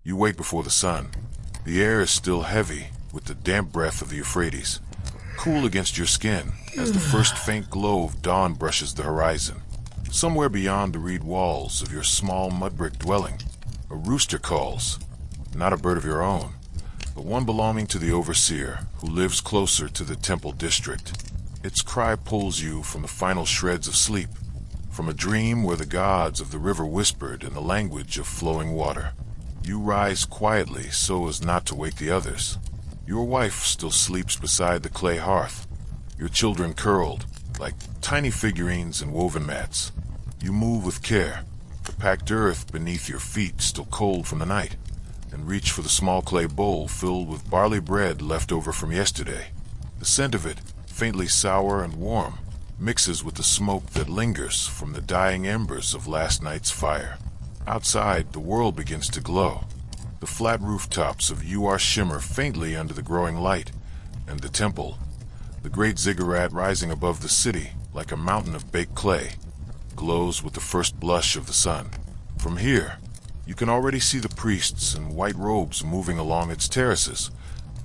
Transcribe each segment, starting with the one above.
You wake before the sun. The air is still heavy with the damp breath of the Euphrates, cool against your skin as the first faint glow of dawn brushes the horizon. Somewhere beyond the reed walls of your small mud-brick dwelling, a rooster calls, not a bird of your own, but one belonging to the overseer who lives closer to the temple district. Its cry pulls you from the final shreds of sleep, from a dream where the gods of the river whispered in the language of flowing water. You rise quietly so as not to wake the others. Your wife still sleeps beside the clay hearth, your children curled like tiny figurines in woven mats. You move with care, the packed earth beneath your feet still cold from the night, and reach for the small clay bowl filled with barley bread left over from yesterday. The scent of it, faintly sour and warm, mixes with the smoke that lingers from the dying embers of last night's fire. Outside, the world begins to glow. The flat rooftops of Uar shimmer faintly under the growing light, and the temple, the great ziggurat rising above the city like a mountain of baked clay, glows with the first blush of the sun. From here, you can already see the priests in white robes moving along its terraces,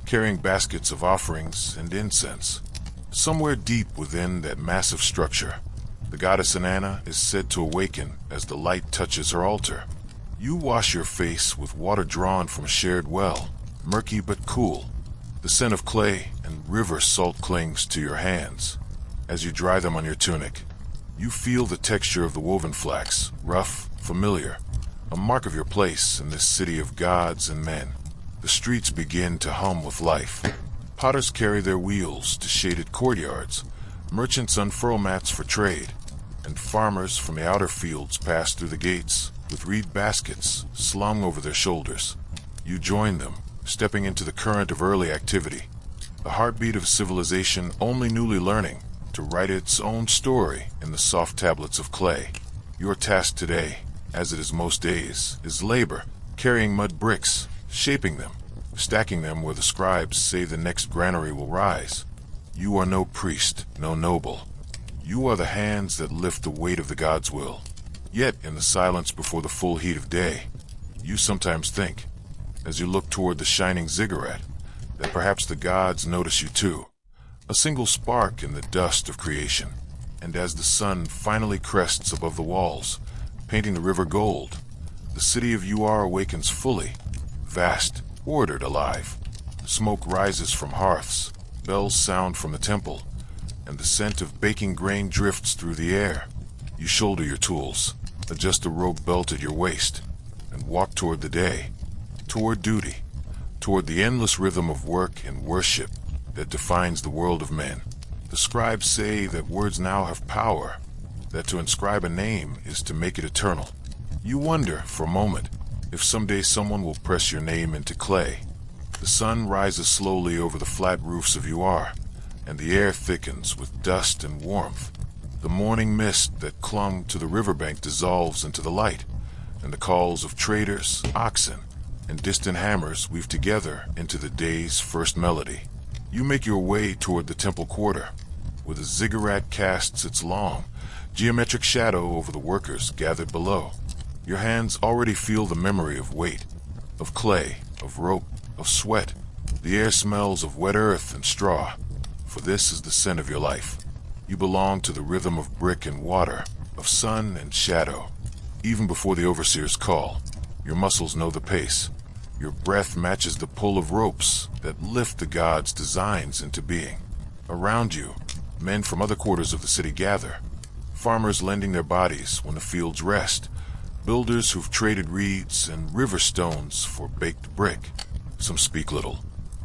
carrying baskets of offerings and incense. Somewhere deep within that massive structure, the goddess Inanna is said to awaken as the light touches her altar. You wash your face with water drawn from a shared well, murky but cool. The scent of clay and river salt clings to your hands. As you dry them on your tunic, you feel the texture of the woven flax, rough, familiar, a mark of your place in this city of gods and men. The streets begin to hum with life. Potters carry their wheels to shaded courtyards, merchants unfurl mats for trade, and farmers from the outer fields pass through the gates with reed baskets slung over their shoulders. You join them, stepping into the current of early activity, the heartbeat of civilization only newly learning to write its own story in the soft tablets of clay. Your task today, as it is most days, is labor, carrying mud bricks, shaping them, stacking them where the scribes say the next granary will rise. You are no priest, no noble. You are the hands that lift the weight of the God's will. Yet, in the silence before the full heat of day, you sometimes think, as you look toward the shining ziggurat, that perhaps the gods notice you too. A single spark in the dust of creation, and as the sun finally crests above the walls, painting the river gold, the city of Uar awakens fully, vast, ordered, alive. Smoke rises from hearths, bells sound from the temple, and the scent of baking grain drifts through the air. You shoulder your tools, adjust the rope belt at your waist, and walk toward the day, toward duty, toward the endless rhythm of work and worship that defines the world of men. The scribes say that words now have power, that to inscribe a name is to make it eternal. You wonder, for a moment, if someday someone will press your name into clay. The sun rises slowly over the flat roofs of Uar, and the air thickens with dust and warmth. The morning mist that clung to the riverbank dissolves into the light, and the calls of traders, oxen, and distant hammers weave together into the day's first melody. You make your way toward the temple quarter, where the ziggurat casts its long, geometric shadow over the workers gathered below. Your hands already feel the memory of weight, of clay, of rope, of sweat. The air smells of wet earth and straw, for this is the scent of your life. You belong to the rhythm of brick and water, of sun and shadow. Even before the overseer's call, your muscles know the pace. Your breath matches the pull of ropes that lift the gods' designs into being. Around you, men from other quarters of the city gather, farmers lending their bodies when the fields rest, builders who've traded reeds and river stones for baked brick. Some speak little,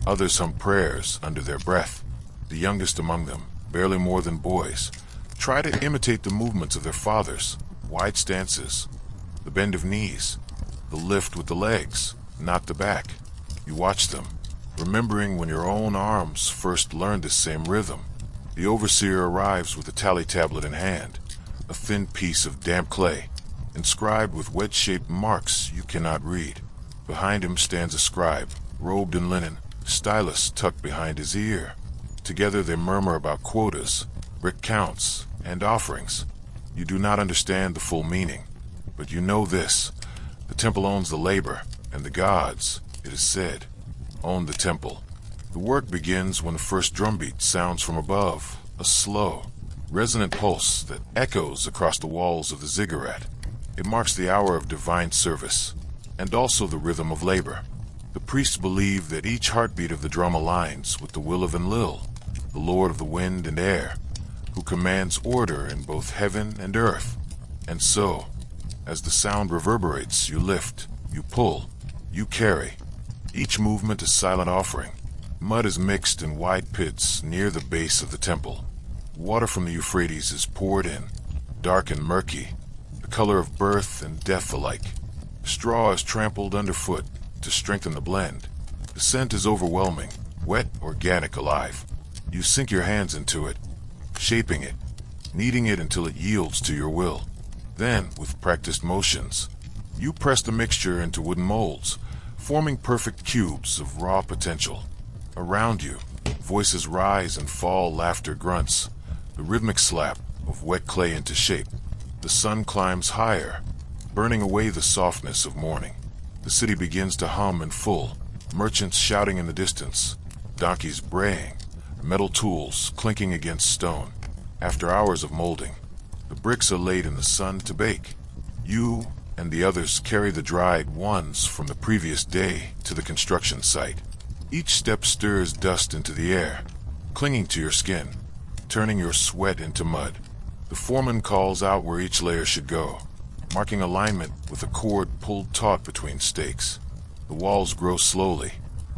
others hum prayers under their breath. The youngest among them, barely more than boys, try to imitate the movements of their fathers, wide stances, the bend of knees, the lift with the legs, not the back. You watch them, remembering when your own arms first learned this same rhythm. The overseer arrives with a tally tablet in hand, a thin piece of damp clay, inscribed with wedge-shaped marks you cannot read. Behind him stands a scribe, robed in linen, stylus tucked behind his ear. Together they murmur about quotas, brick counts, and offerings. You do not understand the full meaning, but you know this: the temple owns the labor, and the gods, it is said, own the temple. The work begins when the first drumbeat sounds from above, a slow, resonant pulse that echoes across the walls of the ziggurat. It marks the hour of divine service, and also the rhythm of labor. The priests believe that each heartbeat of the drum aligns with the will of Enlil, the Lord of the wind and air, who commands order in both heaven and earth. And so, as the sound reverberates, you lift, you pull, you carry. Each movement is silent offering. Mud is mixed in wide pits near the base of the temple. Water from the Euphrates is poured in, dark and murky, the color of birth and death alike. Straw is trampled underfoot to strengthen the blend. The scent is overwhelming, wet, organic, alive. You sink your hands into it, shaping it, kneading it until it yields to your will. Then, with practiced motions, you press the mixture into wooden molds, forming perfect cubes of raw potential. Around you, voices rise and fall, laughter grunts, the rhythmic slap of wet clay into shape. The sun climbs higher, burning away the softness of morning. The city begins to hum in full, merchants shouting in the distance, donkeys braying, metal tools clinking against stone. After hours of molding, the bricks are laid in the sun to bake. You and the others carry the dried ones from the previous day to the construction site. Each step stirs dust into the air, clinging to your skin, turning your sweat into mud. The foreman calls out where each layer should go, marking alignment with a cord pulled taut between stakes. The walls grow slowly,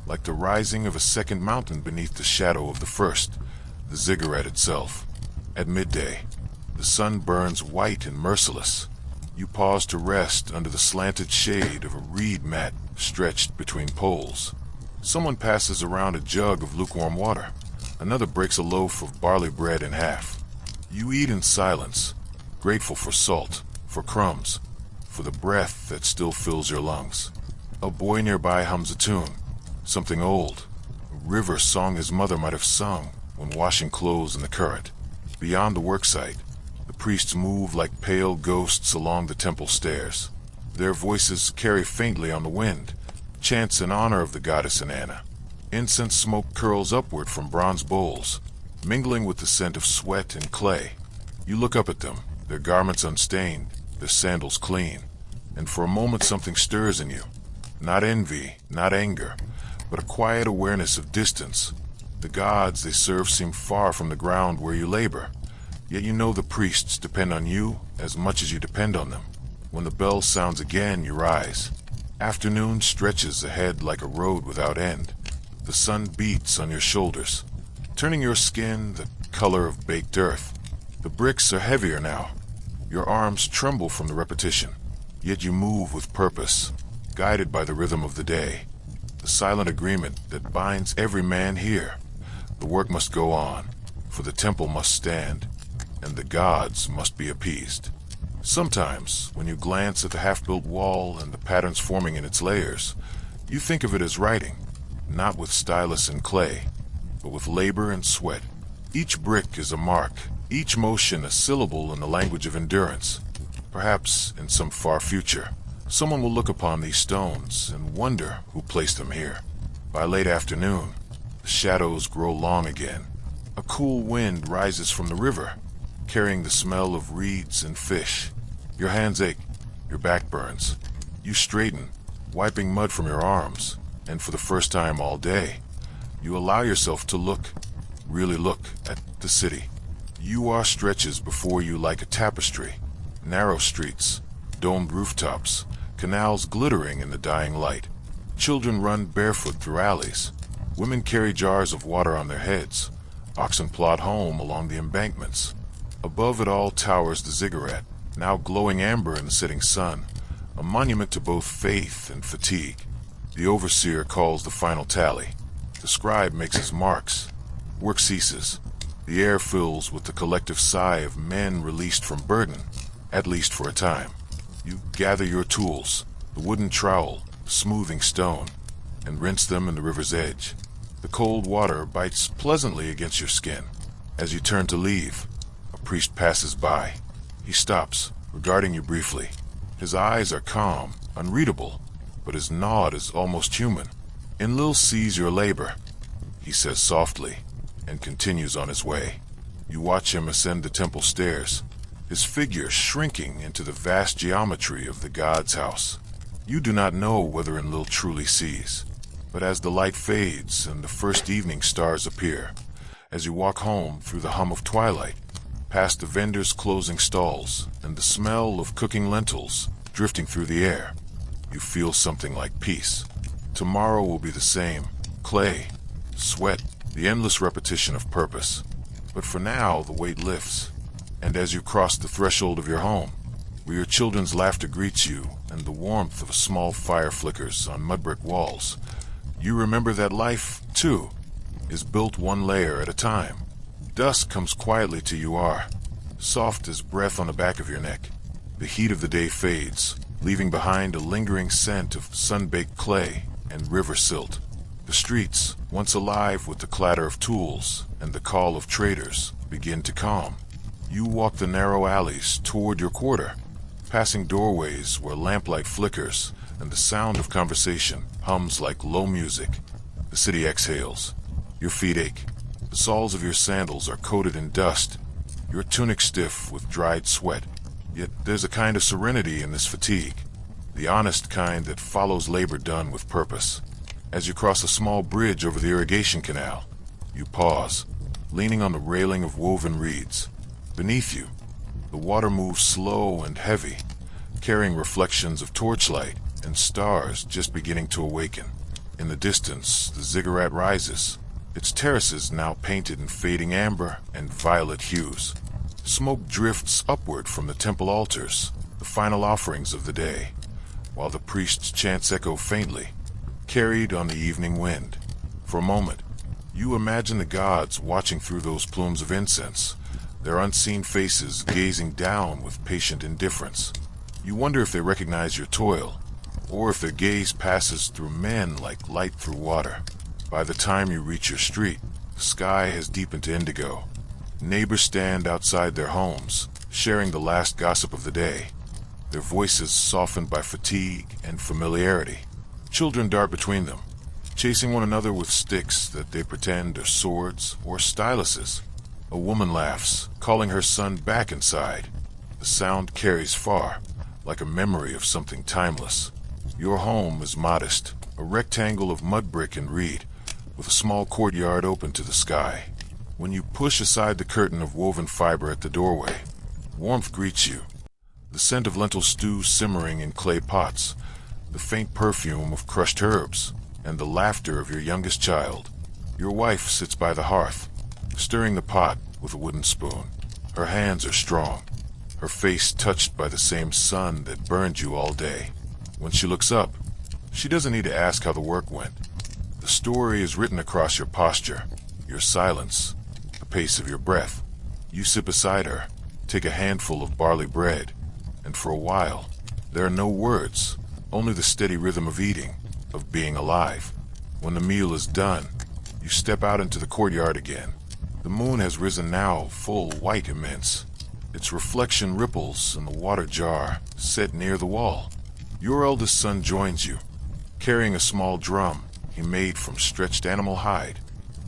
like the rising of a second mountain beneath the shadow of the first, the ziggurat itself. At midday, the sun burns white and merciless. You pause to rest under the slanted shade of a reed mat stretched between poles. Someone passes around a jug of lukewarm water. Another breaks a loaf of barley bread in half. You eat in silence, grateful for salt, for crumbs, for the breath that still fills your lungs. A boy nearby hums a tune, something old, a river song his mother might have sung when washing clothes in the current. Beyond the worksite, the priests move like pale ghosts along the temple stairs. Their voices carry faintly on the wind, chants in honor of the goddess Inanna. Incense smoke curls upward from bronze bowls, mingling with the scent of sweat and clay. You look up at them, their garments unstained, their sandals clean, and for a moment something stirs in you. Not envy, not anger, but a quiet awareness of distance. The gods they serve seem far from the ground where you labor, yet you know the priests depend on you as much as you depend on them. When the bell sounds again, you rise. Afternoon stretches ahead like a road without end. The sun beats on your shoulders, turning your skin the color of baked earth. The bricks are heavier now. Your arms tremble from the repetition, yet you move with purpose, guided by the rhythm of the day, the silent agreement that binds every man here. The work must go on, for the temple must stand, and the gods must be appeased. Sometimes, when you glance at the half-built wall and the patterns forming in its layers, you think of it as writing, not with stylus and clay, but with labor and sweat. Each brick is a mark, each motion a syllable in the language of endurance. Perhaps, in some far future, someone will look upon these stones and wonder who placed them here. By late afternoon, the shadows grow long again. A cool wind rises from the river, carrying the smell of reeds and fish. Your hands ache, your back burns. You straighten, wiping mud from your arms, and for the first time all day, you allow yourself to look, really look, at the city. You wash stretches before you like a tapestry, narrow streets, domed rooftops, canals glittering in the dying light. Children run barefoot through alleys. Women carry jars of water on their heads. Oxen plod home along the embankments. Above it all towers the ziggurat, now glowing amber in the setting sun, a monument to both faith and fatigue. The overseer calls the final tally. The scribe makes his marks. Work ceases. The air fills with the collective sigh of men released from burden, at least for a time. You gather your tools, the wooden trowel, the smoothing stone, and rinse them in the river's edge. The cold water bites pleasantly against your skin. As you turn to leave, a priest passes by. He stops, regarding you briefly. His eyes are calm, unreadable, but his nod is almost human. Enlil sees your labor, he says softly, and continues on his way. You watch him ascend the temple stairs, his figure shrinking into the vast geometry of the god's house. You do not know whether Enlil truly sees, but as the light fades and the first evening stars appear, as you walk home through the hum of twilight, past the vendors' closing stalls and the smell of cooking lentils drifting through the air, you feel something like peace. Tomorrow will be the same. Clay, sweat, the endless repetition of purpose. But for now, the weight lifts, and as you cross the threshold of your home, where your children's laughter greets you and the warmth of a small fire flickers on mud brick walls, you remember that life, too, is built one layer at a time. Dusk comes quietly to you, soft as breath on the back of your neck. The heat of the day fades, leaving behind a lingering scent of sun-baked clay and river silt. The streets, once alive with the clatter of tools and the call of traders, begin to calm. You walk the narrow alleys toward your quarter, passing doorways where lamplight flickers and the sound of conversation hums like low music. The city exhales. Your feet ache. The soles of your sandals are coated in dust, your tunic stiff with dried sweat. Yet there's a kind of serenity in this fatigue, the honest kind that follows labor done with purpose. As you cross a small bridge over the irrigation canal, you pause, leaning on the railing of woven reeds. Beneath you, the water moves slow and heavy, carrying reflections of torchlight and stars just beginning to awaken. In the distance, the ziggurat rises, its terraces now painted in fading amber and violet hues. Smoke drifts upward from the temple altars, the final offerings of the day, while the priest's chants echo faintly, carried on the evening wind. For a moment, you imagine the gods watching through those plumes of incense, their unseen faces gazing down with patient indifference. You wonder if they recognize your toil, or if their gaze passes through men like light through water. By the time you reach your street, the sky has deepened to indigo. Neighbors stand outside their homes, sharing the last gossip of the day, their voices softened by fatigue and familiarity. Children dart between them, chasing one another with sticks that they pretend are swords or styluses. A woman laughs, calling her son back inside. The sound carries far, like a memory of something timeless. Your home is modest, a rectangle of mud brick and reed, with a small courtyard open to the sky. When you push aside the curtain of woven fiber at the doorway, warmth greets you. The scent of lentil stew simmering in clay pots, the faint perfume of crushed herbs, and the laughter of your youngest child. Your wife sits by the hearth, stirring the pot with a wooden spoon. Her hands are strong, her face touched by the same sun that burned you all day. When she looks up, she doesn't need to ask how the work went. The story is written across your posture, your silence, the pace of your breath. You sit beside her, take a handful of barley bread, and for a while, there are no words, only the steady rhythm of eating, of being alive. When the meal is done, you step out into the courtyard again. The moon has risen now, full, white, immense. Its reflection ripples in the water jar set near the wall. Your eldest son joins you, carrying a small drum he made from stretched animal hide.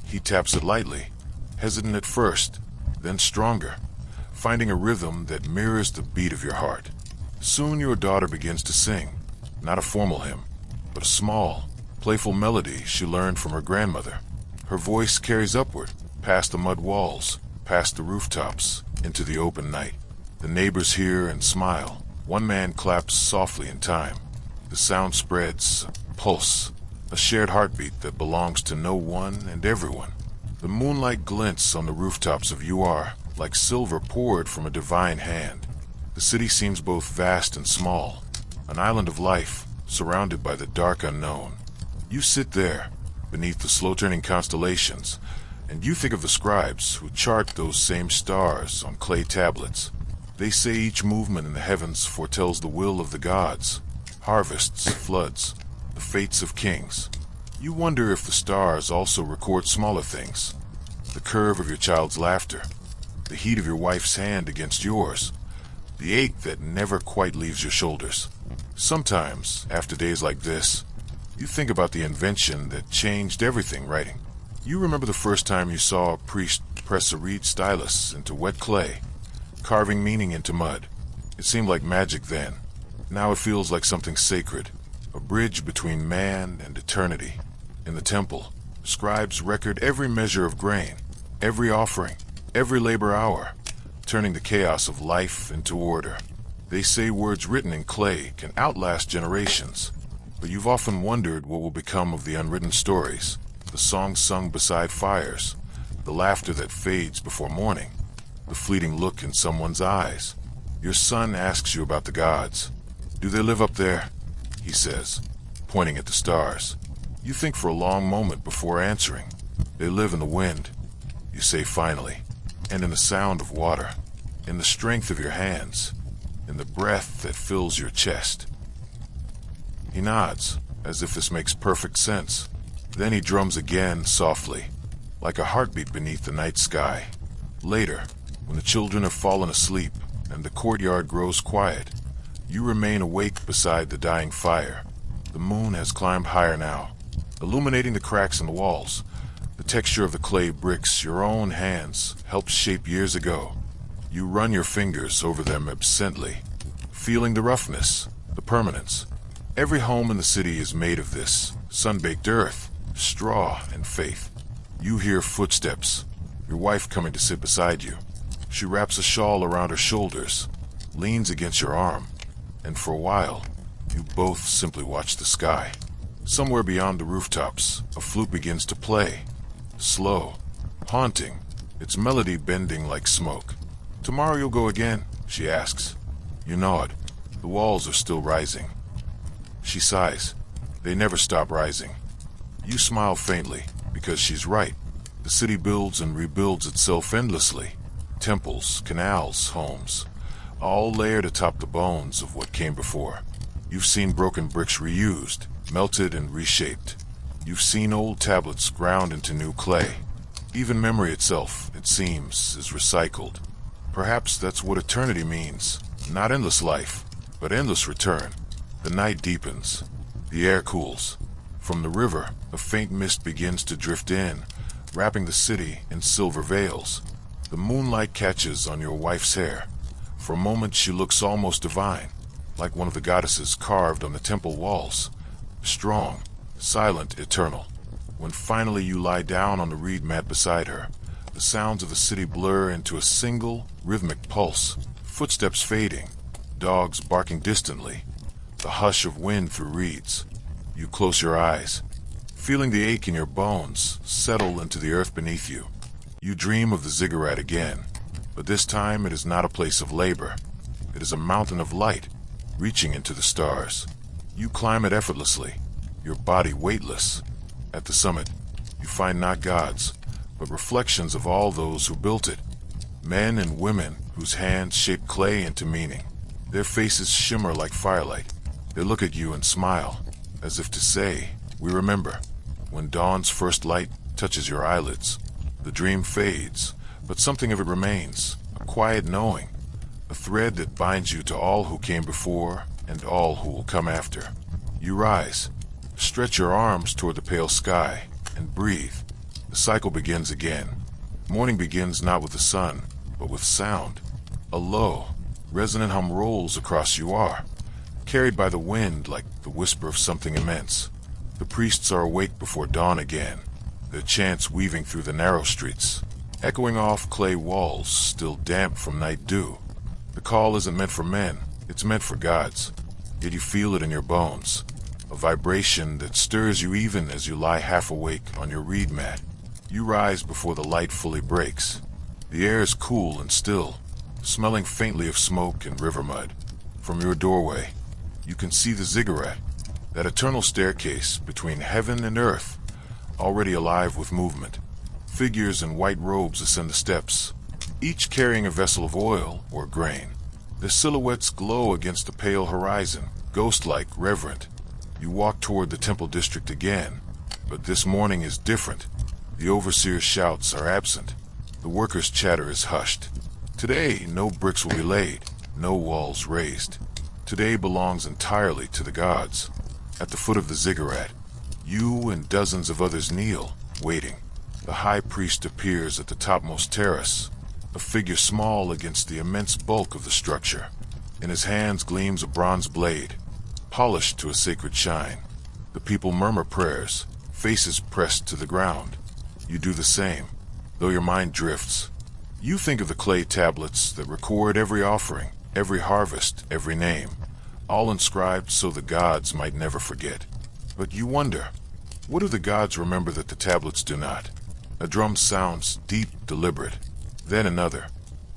He taps it lightly, hesitant at first, then stronger, finding a rhythm that mirrors the beat of your heart. Soon your daughter begins to sing, not a formal hymn, but a small, playful melody she learned from her grandmother. Her voice carries upward, past the mud walls, past the rooftops, into the open night. The neighbors hear and smile. One man claps softly in time. The sound spreads, a pulse, a shared heartbeat that belongs to no one and everyone. The moonlight glints on the rooftops of UR like silver poured from a divine hand. The city seems both vast and small, an island of life surrounded by the dark unknown. You sit there, beneath the slow-turning constellations, and you think of the scribes who chart those same stars on clay tablets. They say each movement in the heavens foretells the will of the gods, harvests, floods, the fates of kings. You wonder if the stars also record smaller things, the curve of your child's laughter, the heat of your wife's hand against yours, the ache that never quite leaves your shoulders. Sometimes, after days like this, you think about the invention that changed everything: writing. You remember the first time you saw a priest press a reed stylus into wet clay, carving meaning into mud. It seemed like magic then. Now it feels like something sacred, a bridge between man and eternity. In the temple, scribes record every measure of grain, every offering, every labor hour, turning the chaos of life into order. They say words written in clay can outlast generations, but you've often wondered what will become of the unwritten stories, the songs sung beside fires, the laughter that fades before morning, the fleeting look in someone's eyes. Your son asks you about the gods. Do they live up there? He says, pointing at the stars. You think for a long moment before answering. They live in the wind, you say finally, and in the sound of water, in the strength of your hands, in the breath that fills your chest. He nods, as if this makes perfect sense. Then he drums again softly, like a heartbeat beneath the night sky. Later, when the children have fallen asleep and the courtyard grows quiet, you remain awake beside the dying fire. The moon has climbed higher now, illuminating the cracks in the walls, the texture of the clay bricks your own hands helped shape years ago. You run your fingers over them absently, feeling the roughness, the permanence. Every home in the city is made of this, sun-baked earth, straw, and faith. You hear footsteps, your wife coming to sit beside you. She wraps a shawl around her shoulders, leans against your arm, and for a while, you both simply watch the sky. Somewhere beyond the rooftops, a flute begins to play. Slow, haunting, its melody bending like smoke. Tomorrow you'll go again, she asks. You nod. The walls are still rising. She sighs. They never stop rising. You smile faintly, because she's right. The city builds and rebuilds itself endlessly. Temples, canals, homes, all layered atop the bones of what came before. You've seen broken bricks reused, melted and reshaped. You've seen old tablets ground into new clay. Even memory itself, it seems, is recycled. Perhaps that's what eternity means. Not endless life, but endless return. The night deepens. The air cools. From the river, a faint mist begins to drift in, wrapping the city in silver veils. The moonlight catches on your wife's hair. For a moment she looks almost divine, like one of the goddesses carved on the temple walls. Strong, silent, eternal. When finally you lie down on the reed mat beside her, the sounds of the city blur into a single, rhythmic pulse. Footsteps fading, dogs barking distantly, the hush of wind through reeds. You close your eyes, feeling the ache in your bones settle into the earth beneath you. You dream of the ziggurat again, but this time it is not a place of labor. It is a mountain of light, reaching into the stars. You climb it effortlessly, your body weightless. At the summit, you find not gods, but reflections of all those who built it. Men and women whose hands shape clay into meaning. Their faces shimmer like firelight. They look at you and smile, as if to say, "We remember." When dawn's first light touches your eyelids, the dream fades, but something of it remains, a quiet knowing, a thread that binds you to all who came before and all who will come after. You rise, stretch your arms toward the pale sky, and breathe. The cycle begins again. Morning begins not with the sun, but with sound. A low, resonant hum rolls across you are, carried by the wind like the whisper of something immense. The priests are awake before dawn again, their chants weaving through the narrow streets, echoing off clay walls still damp from night dew. The call isn't meant for men, it's meant for gods. Yet you feel it in your bones, a vibration that stirs you even as you lie half awake on your reed mat. You rise before the light fully breaks. The air is cool and still, smelling faintly of smoke and river mud. From your doorway, you can see the ziggurat, that eternal staircase between heaven and earth, already alive with movement. Figures in white robes ascend the steps, each carrying a vessel of oil or grain. Their silhouettes glow against the pale horizon, ghost-like, reverent. You walk toward the temple district again, but this morning is different. The overseer's shouts are absent. The workers' chatter is hushed. Today, no bricks will be laid, no walls raised. Today belongs entirely to the gods. At the foot of the ziggurat, you and dozens of others kneel, waiting. The high priest appears at the topmost terrace, a figure small against the immense bulk of the structure. In his hands gleams a bronze blade, polished to a sacred shine. The people murmur prayers, faces pressed to the ground. You do the same, though your mind drifts. You think of the clay tablets that record every offering, every harvest, every name, all inscribed so the gods might never forget. But you wonder, what do the gods remember that the tablets do not? A drum sounds deep, deliberate. Then another.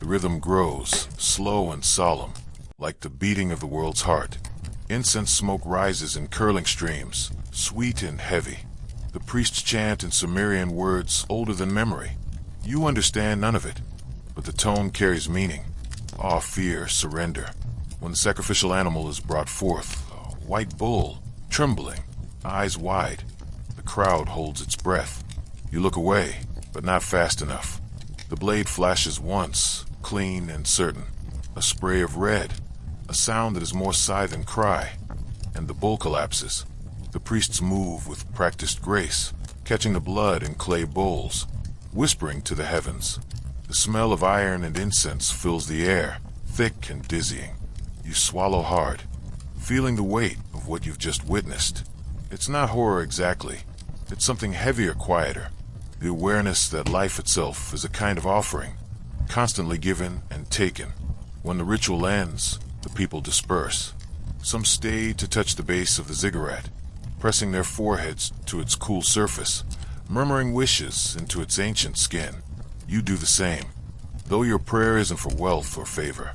The rhythm grows, slow and solemn, like the beating of the world's heart. Incense smoke rises in curling streams, sweet and heavy. The priests chant in Sumerian words older than memory. You understand none of it, but the tone carries meaning. Awe, fear, surrender. When the sacrificial animal is brought forth, a white bull, trembling, eyes wide, the crowd holds its breath. You look away, but not fast enough. The blade flashes once, clean and certain. A spray of red, a sound that is more sigh than cry, and the bull collapses. The priests move with practiced grace, catching the blood in clay bowls, whispering to the heavens. The smell of iron and incense fills the air, thick and dizzying. You swallow hard, feeling the weight of what you've just witnessed. It's not horror exactly. It's something heavier, quieter. The awareness that life itself is a kind of offering, constantly given and taken. When the ritual ends, the people disperse. Some stay to touch the base of the ziggurat, pressing their foreheads to its cool surface, murmuring wishes into its ancient skin. You do the same. Though your prayer isn't for wealth or favor,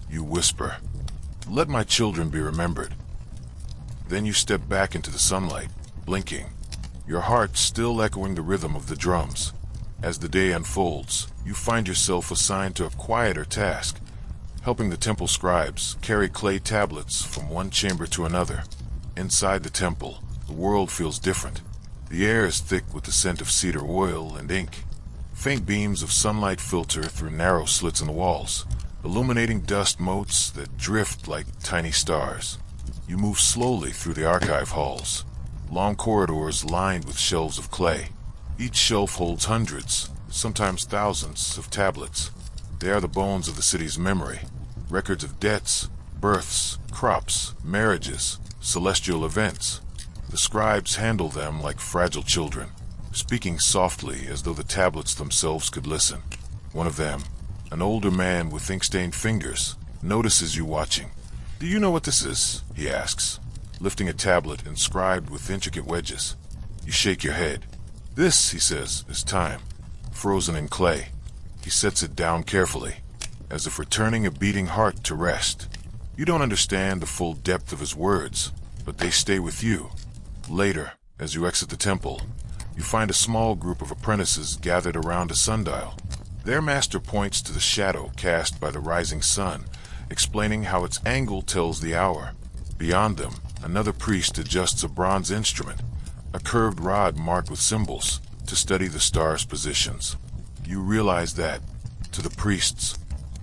you whisper, "Let my children be remembered." Then you step back into the sunlight, blinking, your heart still echoing the rhythm of the drums. As the day unfolds, you find yourself assigned to a quieter task, helping the temple scribes carry clay tablets from one chamber to another. Inside the temple, the world feels different. The air is thick with the scent of cedar oil and ink. Faint beams of sunlight filter through narrow slits in the walls, illuminating dust motes that drift like tiny stars. You move slowly through the archive halls, long corridors lined with shelves of clay. Each shelf holds hundreds, sometimes thousands, of tablets. They are the bones of the city's memory, records of debts, births, crops, marriages, celestial events. The scribes handle them like fragile children, speaking softly as though the tablets themselves could listen. One of them, an older man with ink-stained fingers, notices you watching. "Do you know what this is?" he asks, lifting a tablet inscribed with intricate wedges. You shake your head. "This," he says, "is time, frozen in clay." He sets it down carefully, as if returning a beating heart to rest. You don't understand the full depth of his words, but they stay with you. Later, as you exit the temple, you find a small group of apprentices gathered around a sundial. Their master points to the shadow cast by the rising sun, explaining how its angle tells the hour. Beyond them, another priest adjusts a bronze instrument, a curved rod marked with symbols, to study the stars' positions. You realize that, to the priests,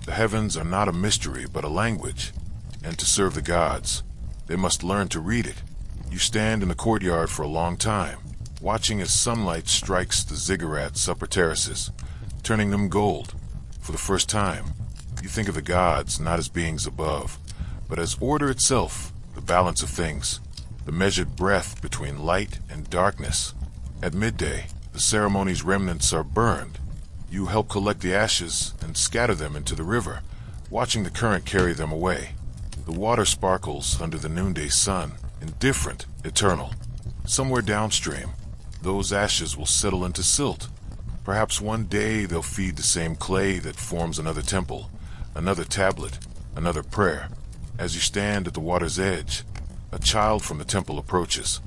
the heavens are not a mystery but a language, and to serve the gods, they must learn to read it. You stand in the courtyard for a long time, watching as sunlight strikes the ziggurat's upper terraces, turning them gold. For the first time, you think of the gods not as beings above, but as order itself, the balance of things, the measured breath between light and darkness. At midday, the ceremony's remnants are burned. You help collect the ashes and scatter them into the river, watching the current carry them away. The water sparkles under the noonday sun, indifferent, eternal. Somewhere downstream, those ashes will settle into silt. Perhaps one day they'll feed the same clay that forms another temple, another tablet, another prayer. As you stand at the water's edge, a child from the temple approaches,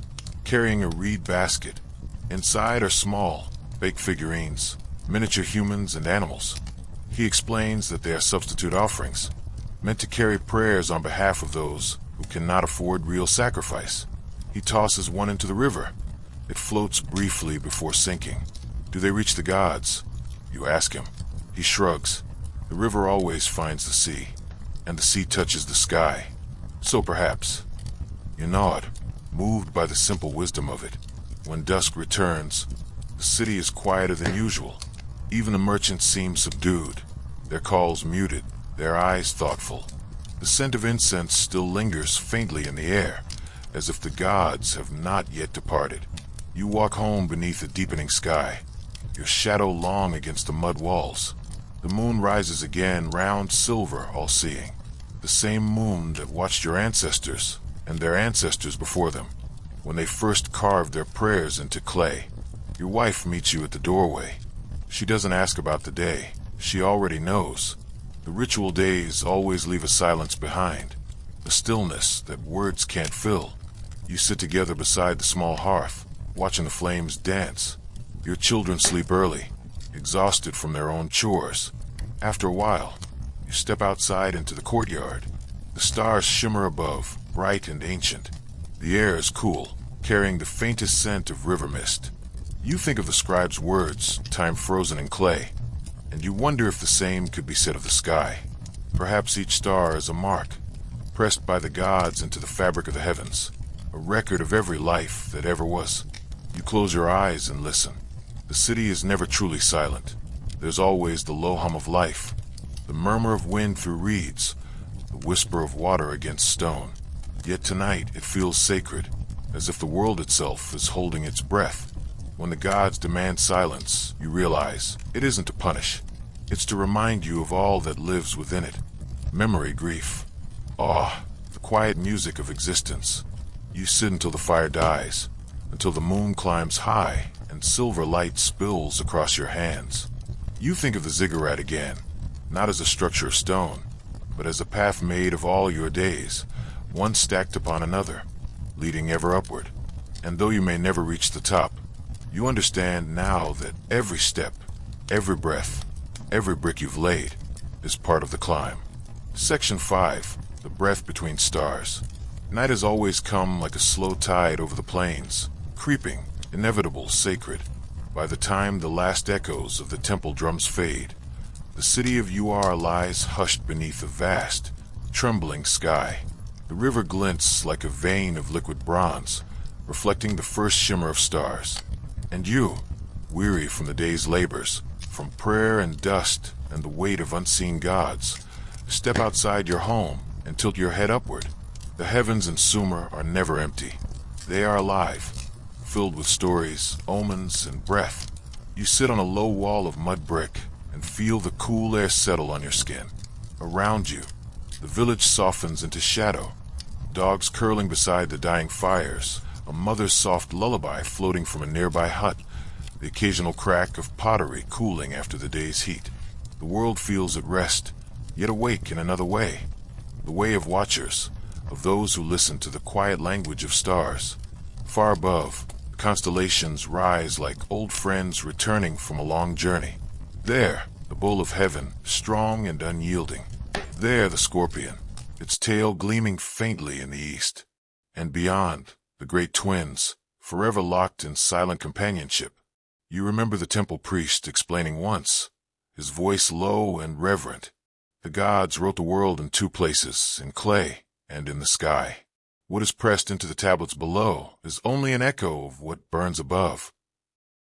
carrying a reed basket. Inside are small, baked figurines, miniature humans and animals. He explains that they are substitute offerings, meant to carry prayers on behalf of those who cannot afford real sacrifice. He tosses one into the river. It floats briefly before sinking. Do they reach the gods? You ask him. He shrugs. The river always finds the sea, and the sea touches the sky. So perhaps. You nod, moved by the simple wisdom of it. When dusk returns, the city is quieter than usual. Even the merchants seem subdued, their calls muted, their eyes thoughtful. The scent of incense still lingers faintly in the air, as if the gods have not yet departed. You walk home beneath a deepening sky, your shadow long against the mud walls. The moon rises again, round, silver, all-seeing. The same moon that watched your ancestors and their ancestors before them, when they first carved their prayers into clay. Your wife meets you at the doorway. She doesn't ask about the day. She already knows. The ritual days always leave a silence behind, a stillness that words can't fill. You sit together beside the small hearth, watching the flames dance. Your children sleep early, exhausted from their own chores. After a while, you step outside into the courtyard. The stars shimmer above, bright and ancient. The air is cool, carrying the faintest scent of river mist. You think of the scribe's words, time frozen in clay, and you wonder if the same could be said of the sky. Perhaps each star is a mark, pressed by the gods into the fabric of the heavens, a record of every life that ever was. You close your eyes and listen. The city is never truly silent. There's always the low hum of life, the murmur of wind through reeds, the whisper of water against stone. Yet tonight it feels sacred, as if the world itself is holding its breath. When the gods demand silence, you realize it isn't to punish. It's to remind you of all that lives within it. Memory, grief, awe, the quiet music of existence. You sit until the fire dies, until the moon climbs high and silver light spills across your hands. You think of the ziggurat again, not as a structure of stone, but as a path made of all your days, one stacked upon another, leading ever upward. And though you may never reach the top, you understand now that every step, every breath, every brick you've laid is part of the climb. Section 5, the breath between stars. Night has always come like a slow tide over the plains, creeping, inevitable, sacred. By the time the last echoes of the temple drums fade, the city of UR lies hushed beneath a vast, trembling sky. The river glints like a vein of liquid bronze, reflecting the first shimmer of stars. And you, weary from the day's labors, from prayer and dust and the weight of unseen gods, step outside your home and tilt your head upward. The heavens in Sumer are never empty. They are alive, filled with stories, omens, and breath. You sit on a low wall of mud brick and feel the cool air settle on your skin. Around you, the village softens into shadow. Dogs curling beside the dying fires, a mother's soft lullaby floating from a nearby hut, the occasional crack of pottery cooling after the day's heat. The world feels at rest, yet awake in another way. The way of watchers, of those who listen to the quiet language of stars. Far above, the constellations rise like old friends returning from a long journey. There, the bull of heaven, strong and unyielding. There, the scorpion, its tail gleaming faintly in the east. And beyond, the great twins, forever locked in silent companionship. You remember the temple priest explaining once, his voice low and reverent. The gods wrote the world in two places, in clay and in the sky. What is pressed into the tablets below is only an echo of what burns above.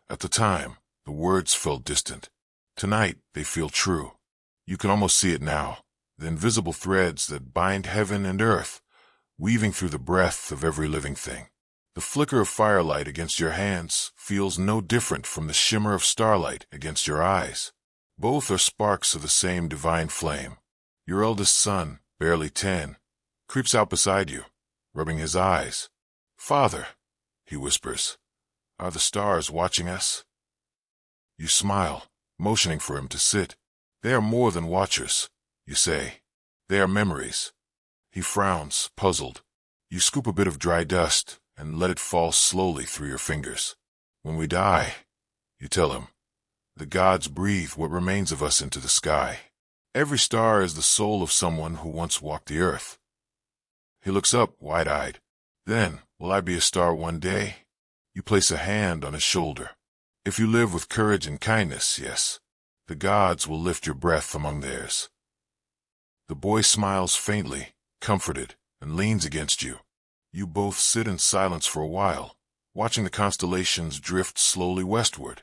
At the time, the words felt distant. Tonight, they feel true. You can almost see it now, the invisible threads that bind heaven and earth, weaving through the breath of every living thing. The flicker of firelight against your hands feels no different from the shimmer of starlight against your eyes. Both are sparks of the same divine flame. Your eldest son, barely 10, creeps out beside you, rubbing his eyes. "Father," he whispers, "are the stars watching us?" You smile, motioning for him to sit. "They are more than watchers," you say. "They are memories." He frowns, puzzled. You scoop a bit of dry dust and let it fall slowly through your fingers. "When we die," you tell him, "the gods breathe what remains of us into the sky. Every star is the soul of someone who once walked the earth." He looks up, wide-eyed. "Then, will I be a star one day?" You place a hand on his shoulder. "If you live with courage and kindness, yes. The gods will lift your breath among theirs." The boy smiles faintly, comforted, and leans against you. You both sit in silence for a while, watching the constellations drift slowly westward.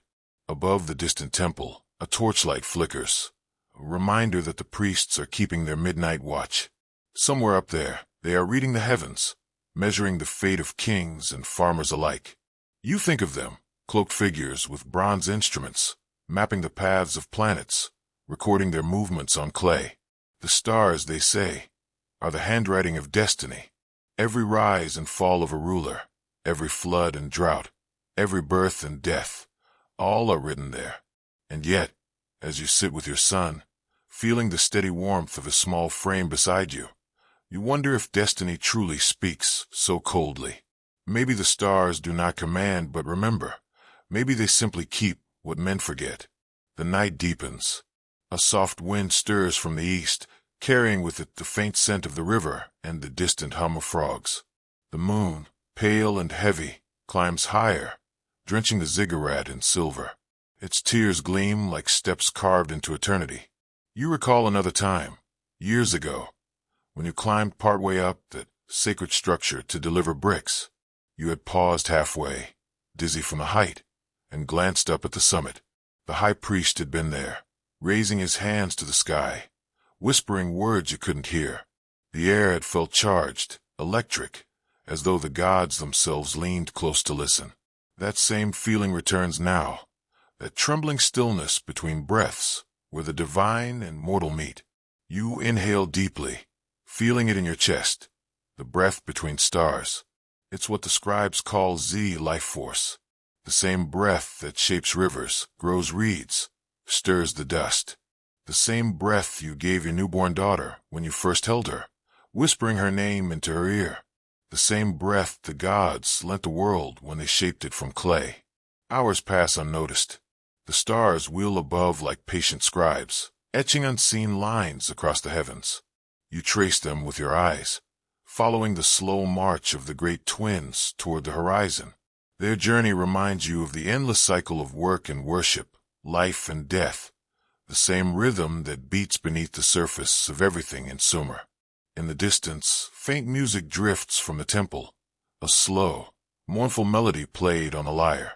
Above the distant temple, a torchlight flickers, a reminder that the priests are keeping their midnight watch. Somewhere up there, they are reading the heavens, measuring the fate of kings and farmers alike. You think of them, cloaked figures with bronze instruments, mapping the paths of planets, recording their movements on clay. The stars, they say, are the handwriting of destiny. Every rise and fall of a ruler, every flood and drought, every birth and death, all are written there. And yet, as you sit with your son, feeling the steady warmth of his small frame beside you, you wonder if destiny truly speaks so coldly. Maybe the stars do not command but remember. Maybe they simply keep what men forget. The night deepens. A soft wind stirs from the east, carrying with it the faint scent of the river and the distant hum of frogs. The moon, pale and heavy, climbs higher, drenching the ziggurat in silver. Its tears gleam like steps carved into eternity. You recall another time, years ago, when you climbed partway up that sacred structure to deliver bricks. You had paused halfway, dizzy from the height, and glanced up at the summit. The high priest had been there, raising his hands to the sky, whispering words you couldn't hear. The air had felt charged, electric, as though the gods themselves leaned close to listen. That same feeling returns now, that trembling stillness between breaths, where the divine and mortal meet. You inhale deeply, feeling it in your chest, the breath between stars. It's what the scribes call Z life force, the same breath that shapes rivers, grows reeds, stirs the dust. The same breath you gave your newborn daughter when you first held her, whispering her name into her ear. The same breath the gods lent the world when they shaped it from clay. Hours pass unnoticed. The stars wheel above like patient scribes, etching unseen lines across the heavens. You trace them with your eyes, following the slow march of the great twins toward the horizon. Their journey reminds you of the endless cycle of work and worship, life and death, the same rhythm that beats beneath the surface of everything in Sumer. In the distance, faint music drifts from the temple, a slow, mournful melody played on a lyre.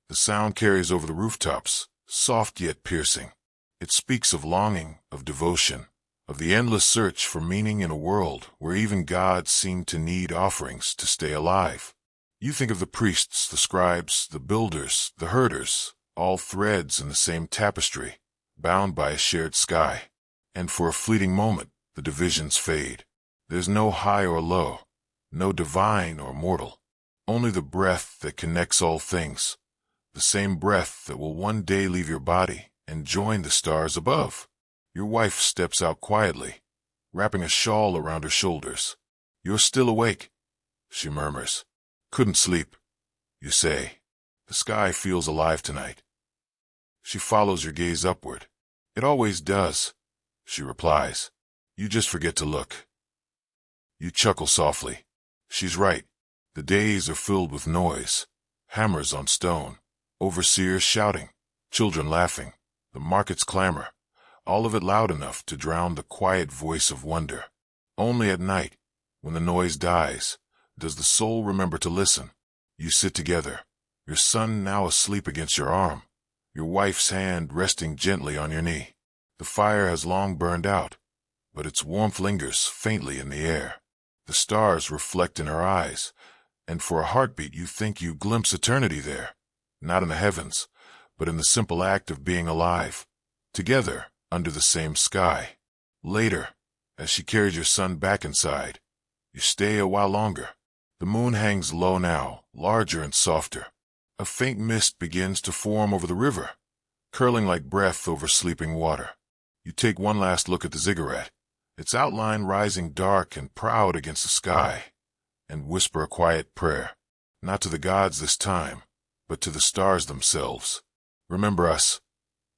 The sound carries over the rooftops, soft yet piercing. It speaks of longing, of devotion, of the endless search for meaning in a world where even gods seem to need offerings to stay alive. You think of the priests, the scribes, the builders, the herders, all threads in the same tapestry, bound by a shared sky. And for a fleeting moment, the divisions fade. There's no high or low, no divine or mortal, only the breath that connects all things, the same breath that will one day leave your body and join the stars above. Your wife steps out quietly, wrapping a shawl around her shoulders. "You're still awake," she murmurs. "Couldn't sleep," you say. "The sky feels alive tonight." She follows your gaze upward. "It always does," she replies. "You just forget to look." You chuckle softly. She's right. The days are filled with noise, hammers on stone, overseers shouting, children laughing, the market's clamor, all of it loud enough to drown the quiet voice of wonder. Only at night, when the noise dies, does the soul remember to listen. You sit together, your son now asleep against your arm, your wife's hand resting gently on your knee. The fire has long burned out, but its warmth lingers faintly in the air. The stars reflect in her eyes, and for a heartbeat you think you glimpse eternity there, not in the heavens, but in the simple act of being alive, together under the same sky. Later, as she carries your son back inside, you stay a while longer. The moon hangs low now, larger and softer. A faint mist begins to form over the river, curling like breath over sleeping water. You take one last look at the ziggurat, its outline rising dark and proud against the sky, and whisper a quiet prayer, not to the gods this time, but to the stars themselves. "Remember us,"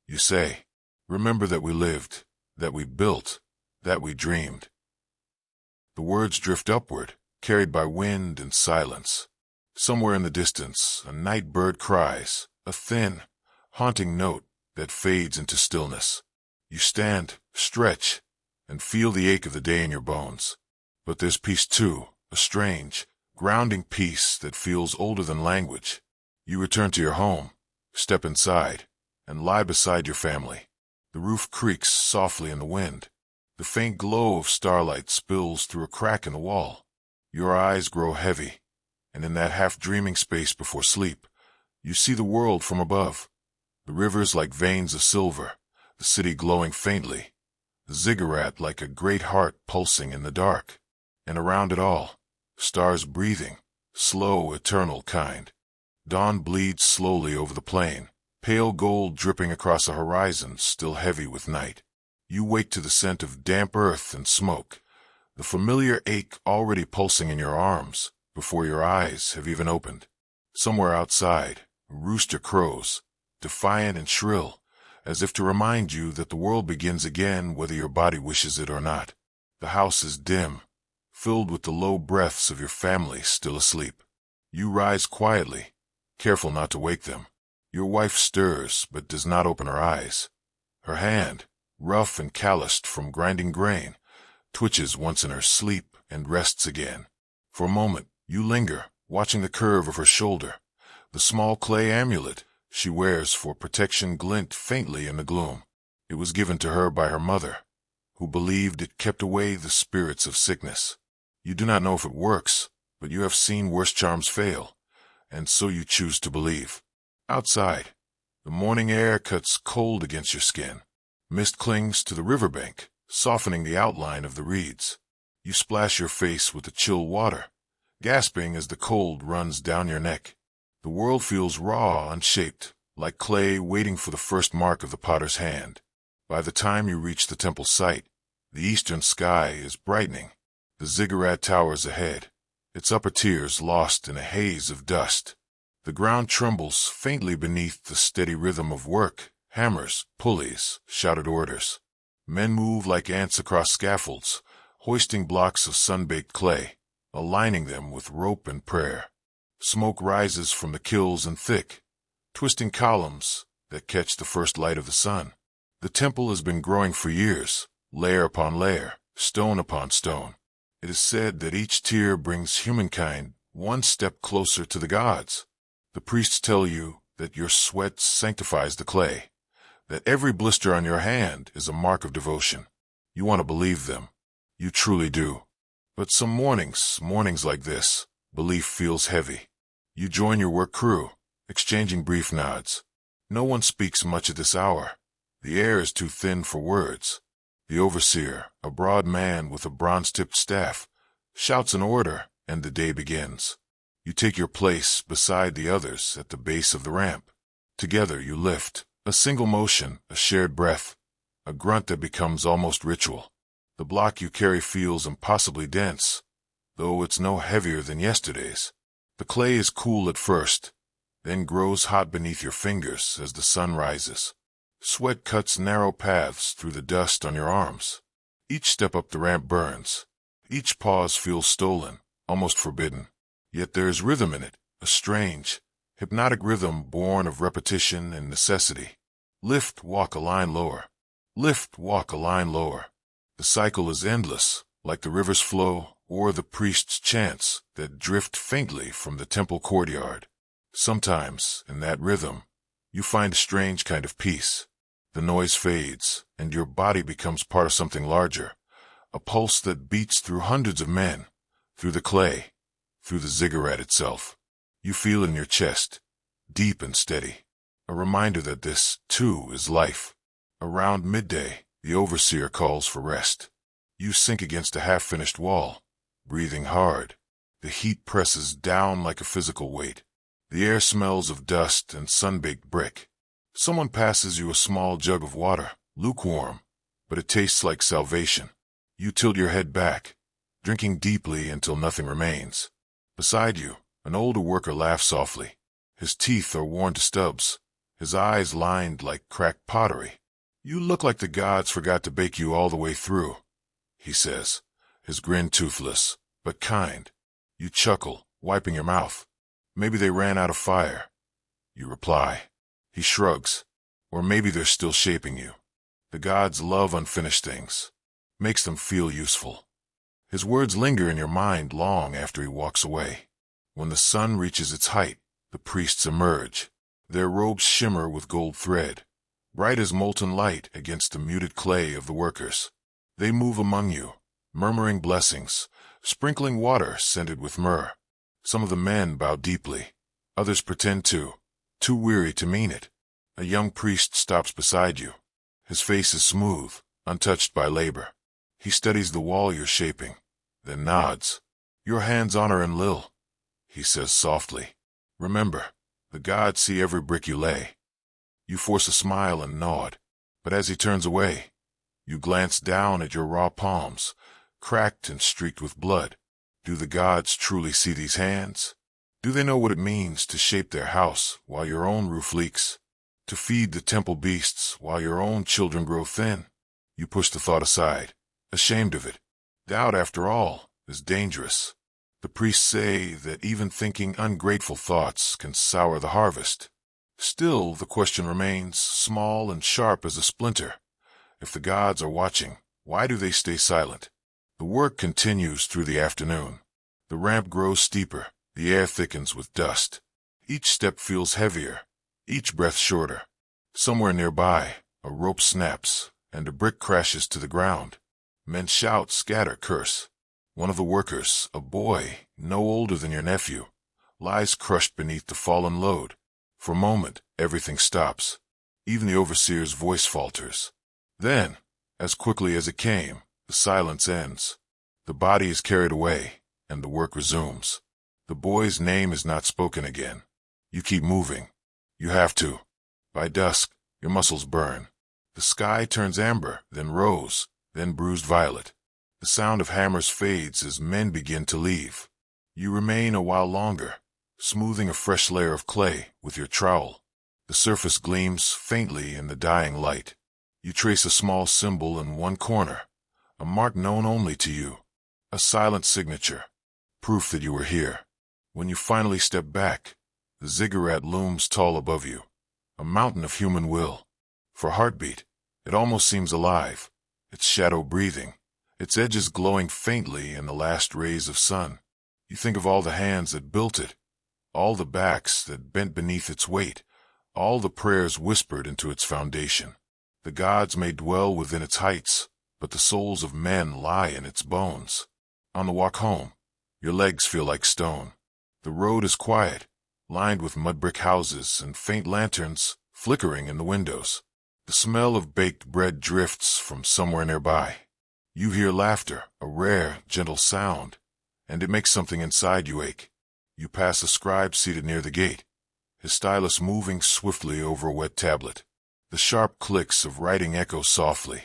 you say. "Remember that we lived, that we built, that we dreamed." The words drift upward, carried by wind and silence. Somewhere in the distance, a night bird cries, a thin, haunting note that fades into stillness. You stand, stretch, and feel the ache of the day in your bones. But there's peace too, a strange, grounding peace that feels older than language. You return to your home, step inside, and lie beside your family. The roof creaks softly in the wind. The faint glow of starlight spills through a crack in the wall. Your eyes grow heavy, and in that half-dreaming space before sleep, you see the world from above. The rivers like veins of silver, the city glowing faintly, the ziggurat like a great heart pulsing in the dark. And around it all, stars breathing, slow, eternal kind. Dawn bleeds slowly over the plain, pale gold dripping across a horizon still heavy with night. You wake to the scent of damp earth and smoke, the familiar ache already pulsing in your arms before your eyes have even opened. Somewhere outside, a rooster crows, defiant and shrill, as if to remind you that the world begins again whether your body wishes it or not. The house is dim, filled with the low breaths of your family still asleep. You rise quietly, careful not to wake them. Your wife stirs, but does not open her eyes. Her hand, rough and calloused from grinding grain, twitches once in her sleep and rests again. For a moment, you linger, watching the curve of her shoulder, the small clay amulet she wears for protection glint faintly in the gloom. It was given to her by her mother, who believed it kept away the spirits of sickness. You do not know if it works, but you have seen worse charms fail, and so you choose to believe. Outside, the morning air cuts cold against your skin. Mist clings to the riverbank, softening the outline of the reeds. You splash your face with the chill water, gasping as the cold runs down your neck. The world feels raw, unshaped, like clay waiting for the first mark of the potter's hand. By the time you reach the temple site, the eastern sky is brightening. The ziggurat towers ahead, its upper tiers lost in a haze of dust. The ground trembles faintly beneath the steady rhythm of work, hammers, pulleys, shouted orders. Men move like ants across scaffolds, hoisting blocks of sun-baked clay, aligning them with rope and prayer. Smoke rises from the kilns and thick, twisting columns that catch the first light of the sun. The temple has been growing for years, layer upon layer, stone upon stone. It is said that each tier brings humankind one step closer to the gods. The priests tell you that your sweat sanctifies the clay, that every blister on your hand is a mark of devotion. You want to believe them. You truly do. But some mornings like this, belief feels heavy. You join your work crew, exchanging brief nods. No one speaks much at this hour. The air is too thin for words. The overseer, a broad man with a bronze-tipped staff, shouts an order, and the day begins. You take your place beside the others at the base of the ramp. Together you lift, a single motion, a shared breath, a grunt that becomes almost ritual. The block you carry feels impossibly dense, though it's no heavier than yesterday's. The clay is cool at first, then grows hot beneath your fingers as the sun rises. Sweat cuts narrow paths through the dust on your arms. Each step up the ramp burns. Each pause feels stolen, almost forbidden. Yet there is rhythm in it, a strange, hypnotic rhythm born of repetition and necessity. Lift, walk a line lower. Lift, walk a line lower. The cycle is endless, like the river's flow or the priest's chants that drift faintly from the temple courtyard. Sometimes, in that rhythm, you find a strange kind of peace. The noise fades, and your body becomes part of something larger, a pulse that beats through hundreds of men, through the clay, through the ziggurat itself. You feel it in your chest, deep and steady, a reminder that this, too, is life. Around midday, the overseer calls for rest. You sink against a half-finished wall, breathing hard. The heat presses down like a physical weight. The air smells of dust and sun-baked brick. Someone passes you a small jug of water, lukewarm, but it tastes like salvation. You tilt your head back, drinking deeply until nothing remains. Beside you, an older worker laughs softly. His teeth are worn to stubs, his eyes lined like cracked pottery. "You look like the gods forgot to bake you all the way through," he says, his grin toothless, but kind. You chuckle, wiping your mouth. "Maybe they ran out of fire," you reply. He shrugs. "Or maybe they're still shaping you. The gods love unfinished things. Makes them feel useful." His words linger in your mind long after he walks away. When the sun reaches its height, the priests emerge. Their robes shimmer with gold thread, bright as molten light against the muted clay of the workers. They move among you, murmuring blessings, sprinkling water scented with myrrh. Some of the men bow deeply. Others pretend to, too weary to mean it. A young priest stops beside you. His face is smooth, untouched by labor. He studies the wall you're shaping, then nods. "Your hands honor Enlil," he says softly. "Remember, the gods see every brick you lay." You force a smile and nod, but as he turns away, you glance down at your raw palms, cracked and streaked with blood. Do the gods truly see these hands? Do they know what it means to shape their house while your own roof leaks? To feed the temple beasts while your own children grow thin? You push the thought aside, ashamed of it. Doubt, after all, is dangerous. The priests say that even thinking ungrateful thoughts can sour the harvest. Still, the question remains, small and sharp as a splinter. If the gods are watching, why do they stay silent? The work continues through the afternoon. The ramp grows steeper, the air thickens with dust. Each step feels heavier, each breath shorter. Somewhere nearby, a rope snaps, and a brick crashes to the ground. Men shout, scatter, curse. One of the workers, a boy, no older than your nephew, lies crushed beneath the fallen load. For a moment, everything stops. Even the overseer's voice falters. Then, as quickly as it came, the silence ends. The body is carried away, and the work resumes. The boy's name is not spoken again. You keep moving. You have to. By dusk, your muscles burn. The sky turns amber, then rose, then bruised violet. The sound of hammers fades as men begin to leave. You remain a while longer, smoothing a fresh layer of clay with your trowel. The surface gleams faintly in the dying light. You trace a small symbol in one corner, a mark known only to you, a silent signature, proof that you were here. When you finally step back, the ziggurat looms tall above you, a mountain of human will. For heartbeat, it almost seems alive, its shadow breathing, its edges glowing faintly in the last rays of sun. You think of all the hands that built it, all the backs that bent beneath its weight, all the prayers whispered into its foundation. The gods may dwell within its heights, but the souls of men lie in its bones. On the walk home, your legs feel like stone. The road is quiet, lined with mud brick houses and faint lanterns flickering in the windows. The smell of baked bread drifts from somewhere nearby. You hear laughter, a rare, gentle sound, and it makes something inside you ache. You pass a scribe seated near the gate, his stylus moving swiftly over a wet tablet. The sharp clicks of writing echo softly.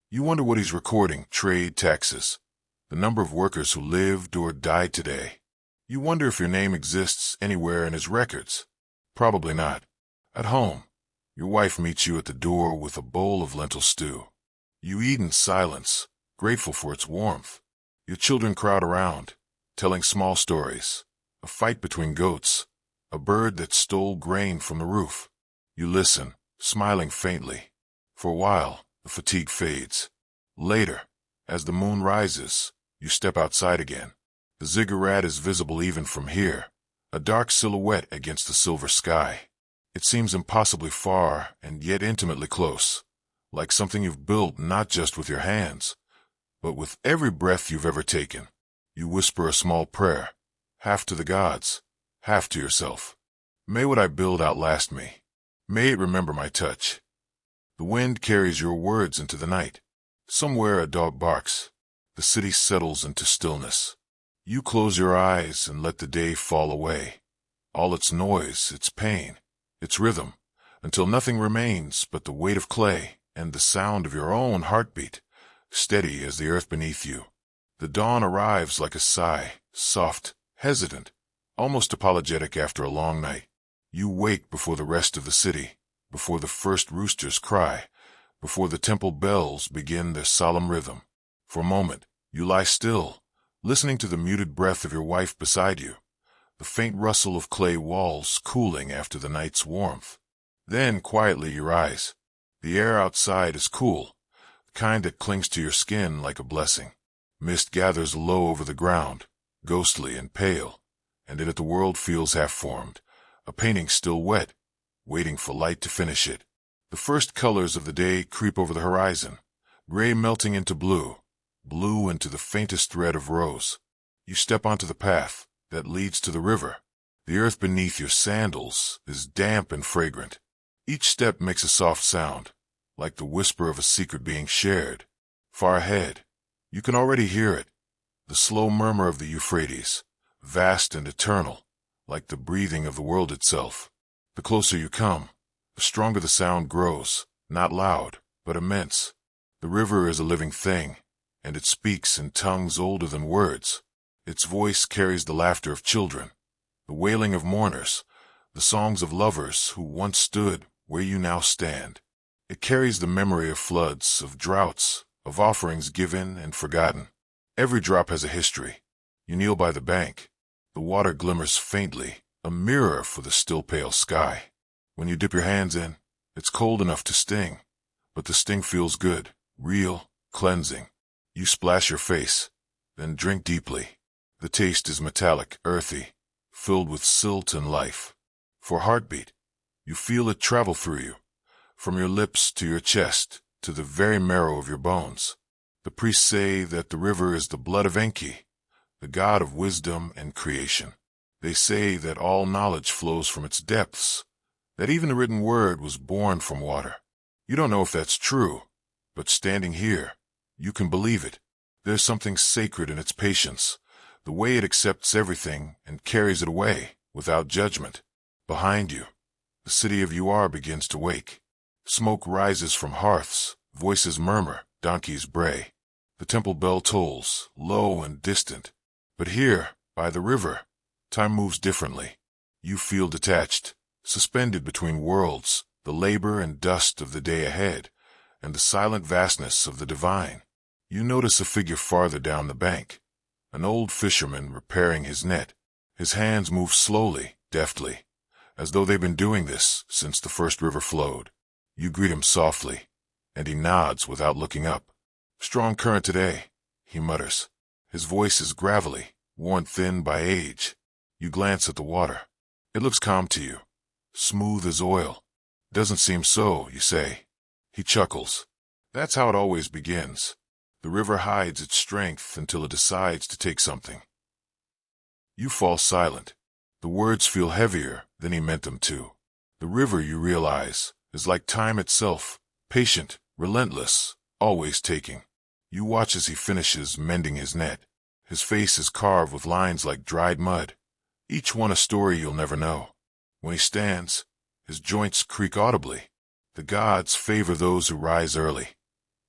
You wonder what he's recording: trade, taxes, the number of workers who lived or died today. You wonder if your name exists anywhere in his records. Probably not. At home, your wife meets you at the door with a bowl of lentil stew. You eat in silence, grateful for its warmth. Your children crowd around, telling small stories. A fight between goats, a bird that stole grain from the roof. You listen, smiling faintly. For a while, the fatigue fades. Later, as the moon rises, you step outside again. The ziggurat is visible even from here, a dark silhouette against the silver sky. It seems impossibly far and yet intimately close, like something you've built not just with your hands, but with every breath you've ever taken. You whisper a small prayer, half to the gods, half to yourself. May what I build outlast me. May it remember my touch. The wind carries your words into the night. Somewhere a dog barks. The city settles into stillness. You close your eyes and let the day fall away. All its noise, its pain, its rhythm, until nothing remains but the weight of clay and the sound of your own heartbeat, steady as the earth beneath you. The dawn arrives like a sigh, soft, hesitant, almost apologetic after a long night. You wake before the rest of the city, before the first roosters cry, before the temple bells begin their solemn rhythm. For a moment, you lie still, listening to the muted breath of your wife beside you, the faint rustle of clay walls cooling after the night's warmth. Then, quietly, you rise. The air outside is cool, the kind that clings to your skin like a blessing. Mist gathers low over the ground, ghostly and pale, and in it the world feels half-formed, a painting still wet, waiting for light to finish it. The first colors of the day creep over the horizon, gray melting into blue, blue into the faintest thread of rose. You step onto the path that leads to the river. The earth beneath your sandals is damp and fragrant. Each step makes a soft sound, like the whisper of a secret being shared. Far ahead, you can already hear it, the slow murmur of the Euphrates, vast and eternal, like the breathing of the world itself. The closer you come, the stronger the sound grows, not loud, but immense. The river is a living thing, and it speaks in tongues older than words. Its voice carries the laughter of children, the wailing of mourners, the songs of lovers who once stood where you now stand. It carries the memory of floods, of droughts, of offerings given and forgotten. Every drop has a history. You kneel by the bank. The water glimmers faintly, a mirror for the still pale sky. When you dip your hands in, it's cold enough to sting, but the sting feels good, real, cleansing. You splash your face, then drink deeply. The taste is metallic, earthy, filled with silt and life. For heartbeat, you feel it travel through you, from your lips to your chest, to the very marrow of your bones. The priests say that the river is the blood of Enki, the god of wisdom and creation. They say that all knowledge flows from its depths, that even the written word was born from water. You don't know if that's true, but standing here, you can believe it. There's something sacred in its patience, the way it accepts everything and carries it away, without judgment. Behind you, the city of Uar begins to wake. Smoke rises from hearths, voices murmur, donkeys bray. The temple bell tolls, low and distant. But here, by the river, time moves differently. You feel detached, suspended between worlds, the labor and dust of the day ahead, and the silent vastness of the divine. You notice a figure farther down the bank, an old fisherman repairing his net. His hands move slowly, deftly, as though they've been doing this since the first river flowed. You greet him softly, and he nods without looking up. "Strong current today," he mutters. His voice is gravelly, worn thin by age. You glance at the water. It looks calm to you, smooth as oil. "Doesn't seem so," you say. He chuckles. "That's how it always begins. The river hides its strength until it decides to take something." You fall silent. The words feel heavier than he meant them to. The river, you realize, is like time itself, patient, relentless, always taking. You watch as he finishes mending his net. His face is carved with lines like dried mud, each one a story you'll never know. When he stands, his joints creak audibly. "The gods favor those who rise early,"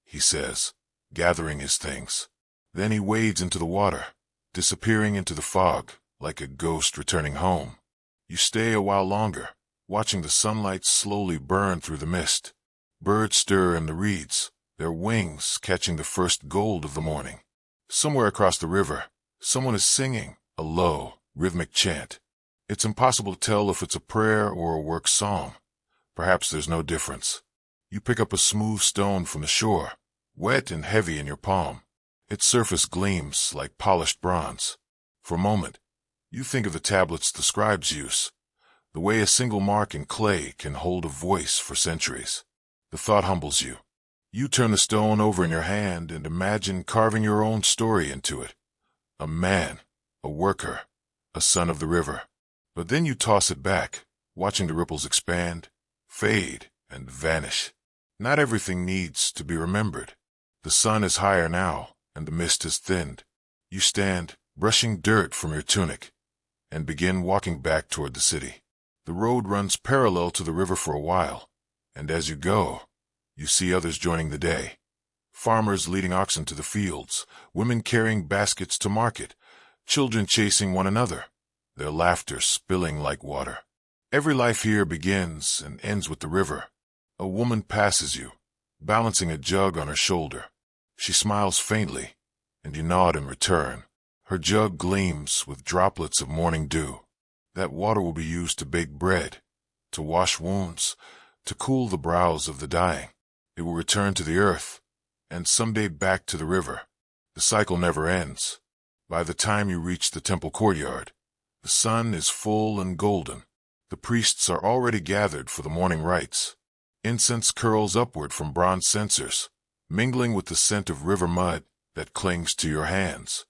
he says, gathering his things. Then he wades into the water, disappearing into the fog, like a ghost returning home. You stay a while longer, watching the sunlight slowly burn through the mist. Birds stir in the reeds, their wings catching the first gold of the morning. Somewhere across the river, someone is singing, a low, rhythmic chant. It's impossible to tell if it's a prayer or a work song. Perhaps there's no difference. You pick up a smooth stone from the shore, wet and heavy in your palm. Its surface gleams like polished bronze. For a moment, you think of the tablets the scribes use, the way a single mark in clay can hold a voice for centuries. The thought humbles you. You turn the stone over in your hand and imagine carving your own story into it. A man, a worker, a son of the river. But then you toss it back, watching the ripples expand, fade, and vanish. Not everything needs to be remembered. The sun is higher now, and the mist has thinned. You stand, brushing dirt from your tunic, and begin walking back toward the city. The road runs parallel to the river for a while, and as you go, you see others joining the day. Farmers leading oxen to the fields, women carrying baskets to market, children chasing one another, their laughter spilling like water. Every life here begins and ends with the river. A woman passes you, balancing a jug on her shoulder. She smiles faintly, and you nod in return. Her jug gleams with droplets of morning dew. That water will be used to bake bread, to wash wounds, to cool the brows of the dying. It will return to the earth, and someday back to the river. The cycle never ends. By the time you reach the temple courtyard, the sun is full and golden. The priests are already gathered for the morning rites. Incense curls upward from bronze censers, mingling with the scent of river mud that clings to your hands.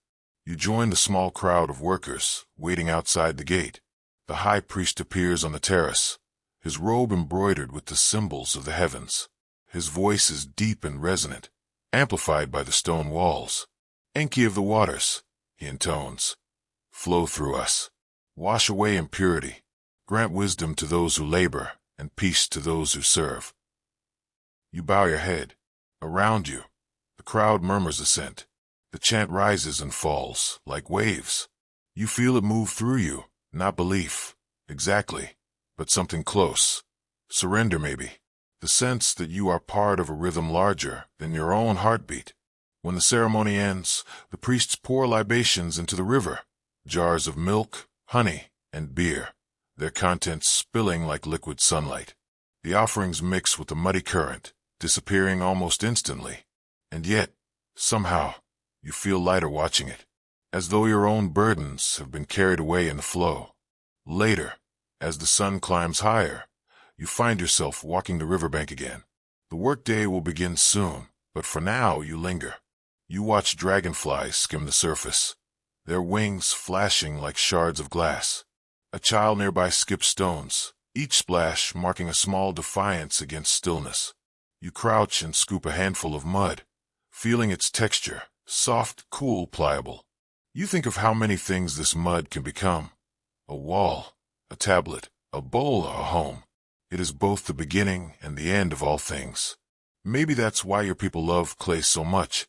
You join the small crowd of workers waiting outside the gate. The high priest appears on the terrace, his robe embroidered with the symbols of the heavens. His voice is deep and resonant, amplified by the stone walls. "Enki of the waters," he intones, "flow through us. Wash away impurity. Grant wisdom to those who labor and peace to those who serve." You bow your head. Around you, the crowd murmurs assent. The chant rises and falls like waves. You feel it move through you, not belief, exactly, but something close. Surrender, maybe. The sense that you are part of a rhythm larger than your own heartbeat. When the ceremony ends, the priests pour libations into the river, jars of milk, honey, and beer, their contents spilling like liquid sunlight. The offerings mix with the muddy current, disappearing almost instantly. And yet, somehow, you feel lighter watching it, as though your own burdens have been carried away in the flow. Later, as the sun climbs higher, you find yourself walking the riverbank again. The workday will begin soon, but for now you linger. You watch dragonflies skim the surface, their wings flashing like shards of glass. A child nearby skips stones, each splash marking a small defiance against stillness. You crouch and scoop a handful of mud, feeling its texture, soft, cool, pliable. You think of how many things this mud can become. A wall, a tablet, a bowl, a home. It is both the beginning and the end of all things. Maybe that's why your people love clay so much,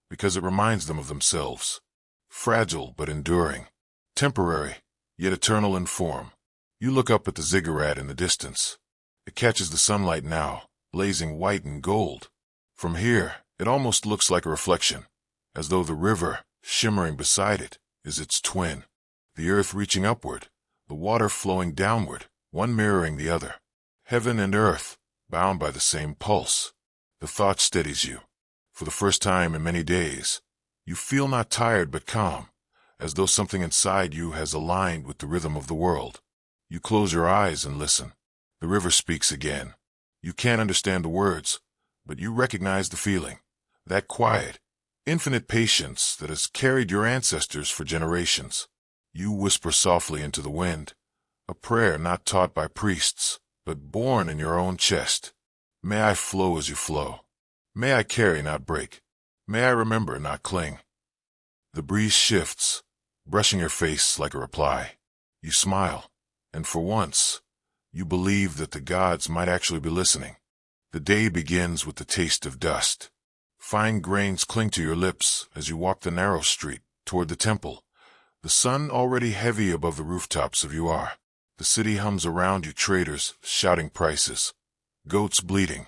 because it reminds them of themselves. Fragile but enduring. Temporary, yet eternal in form. You look up at the ziggurat in the distance. It catches the sunlight now, blazing white and gold. From here, it almost looks like a reflection, as though the river, shimmering beside it, is its twin. The earth reaching upward, the water flowing downward, one mirroring the other. Heaven and earth, bound by the same pulse. The thought steadies you. For the first time in many days, you feel not tired but calm, as though something inside you has aligned with the rhythm of the world. You close your eyes and listen. The river speaks again. You can't understand the words, but you recognize the feeling. That quiet, infinite patience that has carried your ancestors for generations. You whisper softly into the wind, a prayer not taught by priests, but born in your own chest. May I flow as you flow. May I carry, not break. May I remember, not cling. The breeze shifts, brushing your face like a reply. You smile, and for once, you believe that the gods might actually be listening. The day begins with the taste of dust. Fine grains cling to your lips as you walk the narrow street toward the temple. The sun already heavy above the rooftops of you are. The city hums around you, traders shouting prices, goats bleating,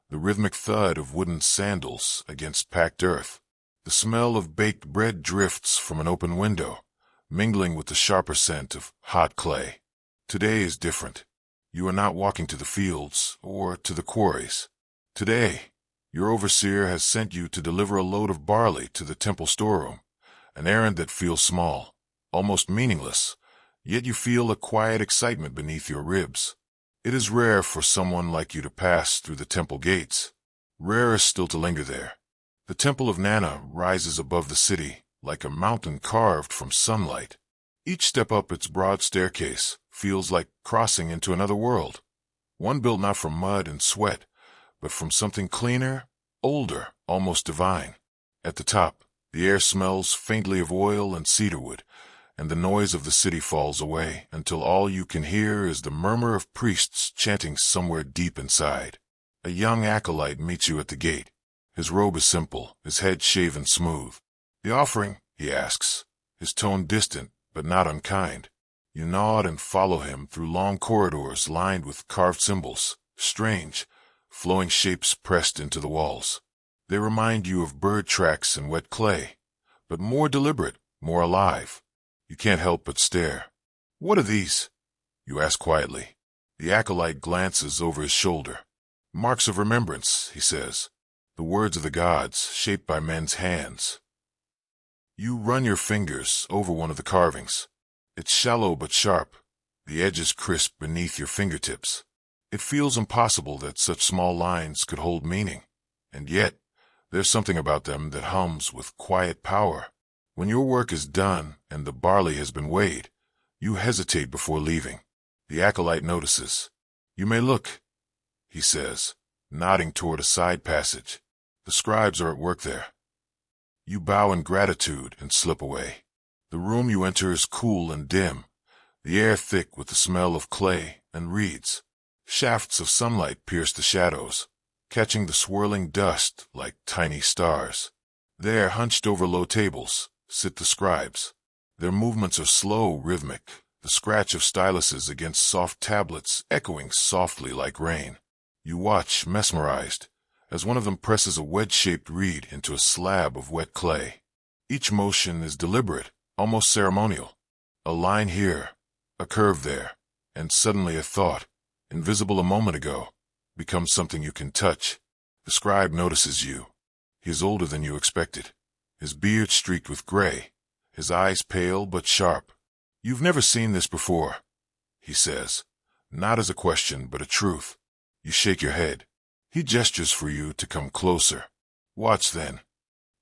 the rhythmic thud of wooden sandals against packed earth. The smell of baked bread drifts from an open window, mingling with the sharper scent of hot clay. Today is different. You are not walking to the fields or to the quarries. Today, your overseer has sent you to deliver a load of barley to the temple storeroom, an errand that feels small, almost meaningless, yet you feel a quiet excitement beneath your ribs. It is rare for someone like you to pass through the temple gates. Rarer still to linger there. The temple of Nana rises above the city like a mountain carved from sunlight. Each step up its broad staircase feels like crossing into another world, one built not from mud and sweat, but from something cleaner, older, almost divine. At the top, the air smells faintly of oil and cedarwood, and the noise of the city falls away until all you can hear is the murmur of priests chanting somewhere deep inside. A young acolyte meets you at the gate. His robe is simple, his head shaven smooth. "The offering?" he asks, his tone distant but not unkind. You nod and follow him through long corridors lined with carved symbols, strange, flowing shapes pressed into the walls. They remind you of bird tracks and wet clay, but more deliberate, more alive. You can't help but stare. "What are these?" you ask quietly. The acolyte glances over his shoulder. "Marks of remembrance," he says. "The words of the gods, shaped by men's hands. You run your fingers over one of the carvings. It's shallow but sharp, the edges crisp beneath your fingertips. It feels impossible that such small lines could hold meaning, and yet there's something about them that hums with quiet power. When your work is done and the barley has been weighed, you hesitate before leaving. The acolyte notices. "You may look," he says, nodding toward a side passage. "The scribes are at work there." You bow in gratitude and slip away. The room you enter is cool and dim, the air thick with the smell of clay and reeds. Shafts of sunlight pierce the shadows, catching the swirling dust like tiny stars. There, hunched over low tables, sit the scribes. Their movements are slow, rhythmic, the scratch of styluses against soft tablets echoing softly like rain. You watch, mesmerized, as one of them presses a wedge-shaped reed into a slab of wet clay. Each motion is deliberate, almost ceremonial. A line here, a curve there, and suddenly a thought, invisible a moment ago, becomes something you can touch. The scribe notices you. He is older than you expected, his beard streaked with gray, his eyes pale but sharp. "You've never seen this before," he says, not as a question but a truth. You shake your head. He gestures for you to come closer. "Watch then."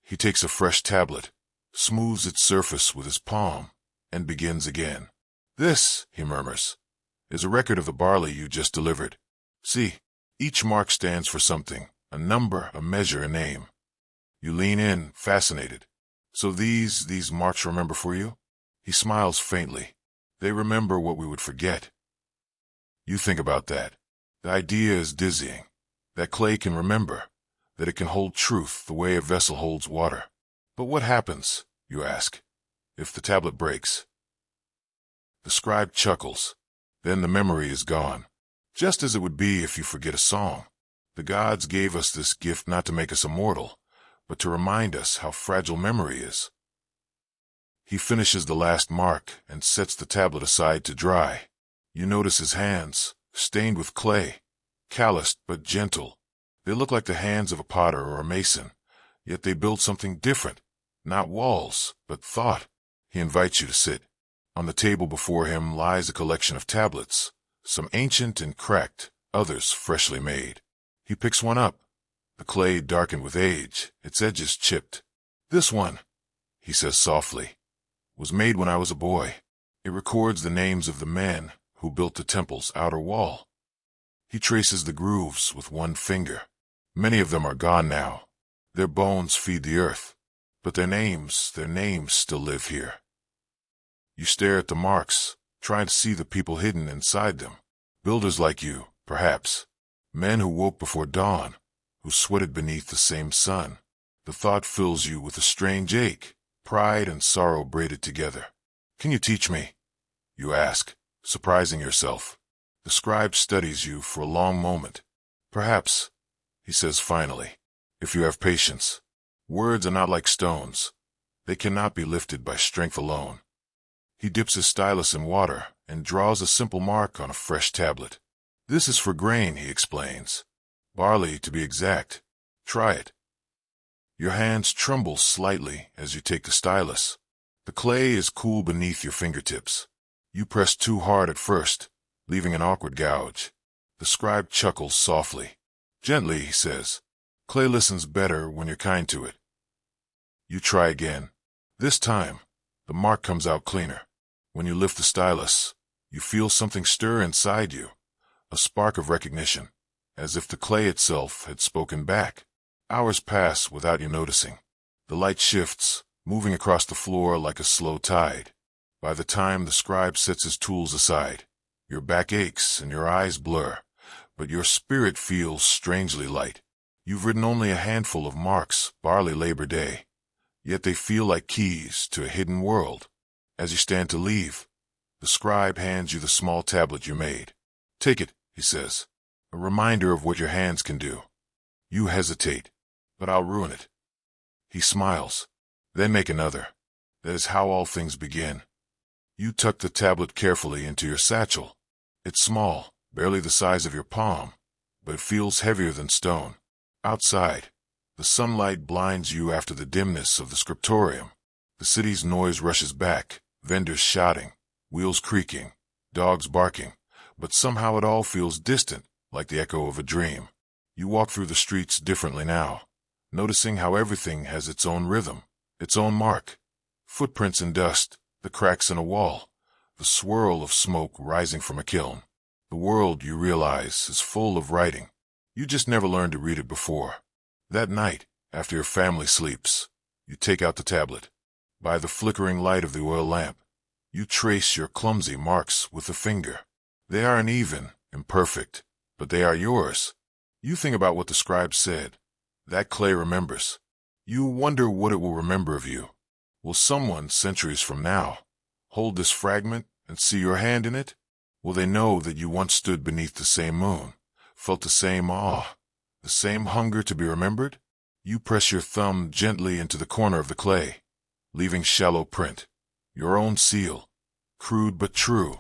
He takes a fresh tablet, smooths its surface with his palm, and begins again. "This," he murmurs, "is a record of the barley you just delivered. See, each mark stands for something, a number, a measure, a name." You lean in, fascinated. "So these marks remember for you?" He smiles faintly. "They remember what we would forget." You think about that. The idea is dizzying. That clay can remember, that it can hold truth the way a vessel holds water. But what happens, you ask, if the tablet breaks? The scribe chuckles. Then the memory is gone, just as it would be if you forget a song. The gods gave us this gift not to make us immortal, but to remind us how fragile memory is. He finishes the last mark and sets the tablet aside to dry. You notice his hands, stained with clay, calloused but gentle. They look like the hands of a potter or a mason, yet they build something different. Not walls, but thought. He invites you to sit. On the table before him lies a collection of tablets, some ancient and cracked, others freshly made. He picks one up, the clay darkened with age, its edges chipped. "This one," he says softly, "was made when I was a boy. It records the names of the men who built the temple's outer wall." He traces the grooves with one finger. Many of them are gone now. Their bones feed the earth, but their names still live here. You stare at the marks, trying to see the people hidden inside them. Builders like you, perhaps. Men who woke before dawn, who sweated beneath the same sun. The thought fills you with a strange ache, pride and sorrow braided together. "Can you teach me?" you ask, surprising yourself. The scribe studies you for a long moment. "Perhaps," he says finally, "if you have patience. Words are not like stones. They cannot be lifted by strength alone." He dips his stylus in water and draws a simple mark on a fresh tablet. "This is for grain," he explains. "Barley, to be exact. Try it." Your hands tremble slightly as you take the stylus. The clay is cool beneath your fingertips. You press too hard at first, leaving an awkward gouge. The scribe chuckles softly. "Gently," he says. "Clay listens better when you're kind to it." You try again. This time, the mark comes out cleaner. When you lift the stylus, you feel something stir inside you, a spark of recognition, as if the clay itself had spoken back. Hours pass without you noticing. The light shifts, moving across the floor like a slow tide. By the time the scribe sets his tools aside, your back aches and your eyes blur, but your spirit feels strangely light. You've written only a handful of marks, barley Labor Day, yet they feel like keys to a hidden world. As you stand to leave, the scribe hands you the small tablet you made. "Take it," he says, "a reminder of what your hands can do." You hesitate, "But I'll ruin it." He smiles. "Then make another. That is how all things begin." You tuck the tablet carefully into your satchel. It's small, barely the size of your palm, but it feels heavier than stone. Outside, the sunlight blinds you after the dimness of the scriptorium. The city's noise rushes back, vendors shouting, wheels creaking, dogs barking, but somehow it all feels distant, like the echo of a dream. You walk through the streets differently now, noticing how everything has its own rhythm, its own mark. Footprints in dust, the cracks in a wall, the swirl of smoke rising from a kiln. The world, you realize, is full of writing. You just never learned to read it before. That night, after your family sleeps, you take out the tablet. By the flickering light of the oil lamp, you trace your clumsy marks with a finger. They are uneven, imperfect, but they are yours. You think about what the scribe said. That clay remembers. You wonder what it will remember of you. Will someone, centuries from now, hold this fragment and see your hand in it? Will they know that you once stood beneath the same moon, felt the same awe, the same hunger to be remembered? You press your thumb gently into the corner of the clay, leaving shallow print, your own seal, crude but true.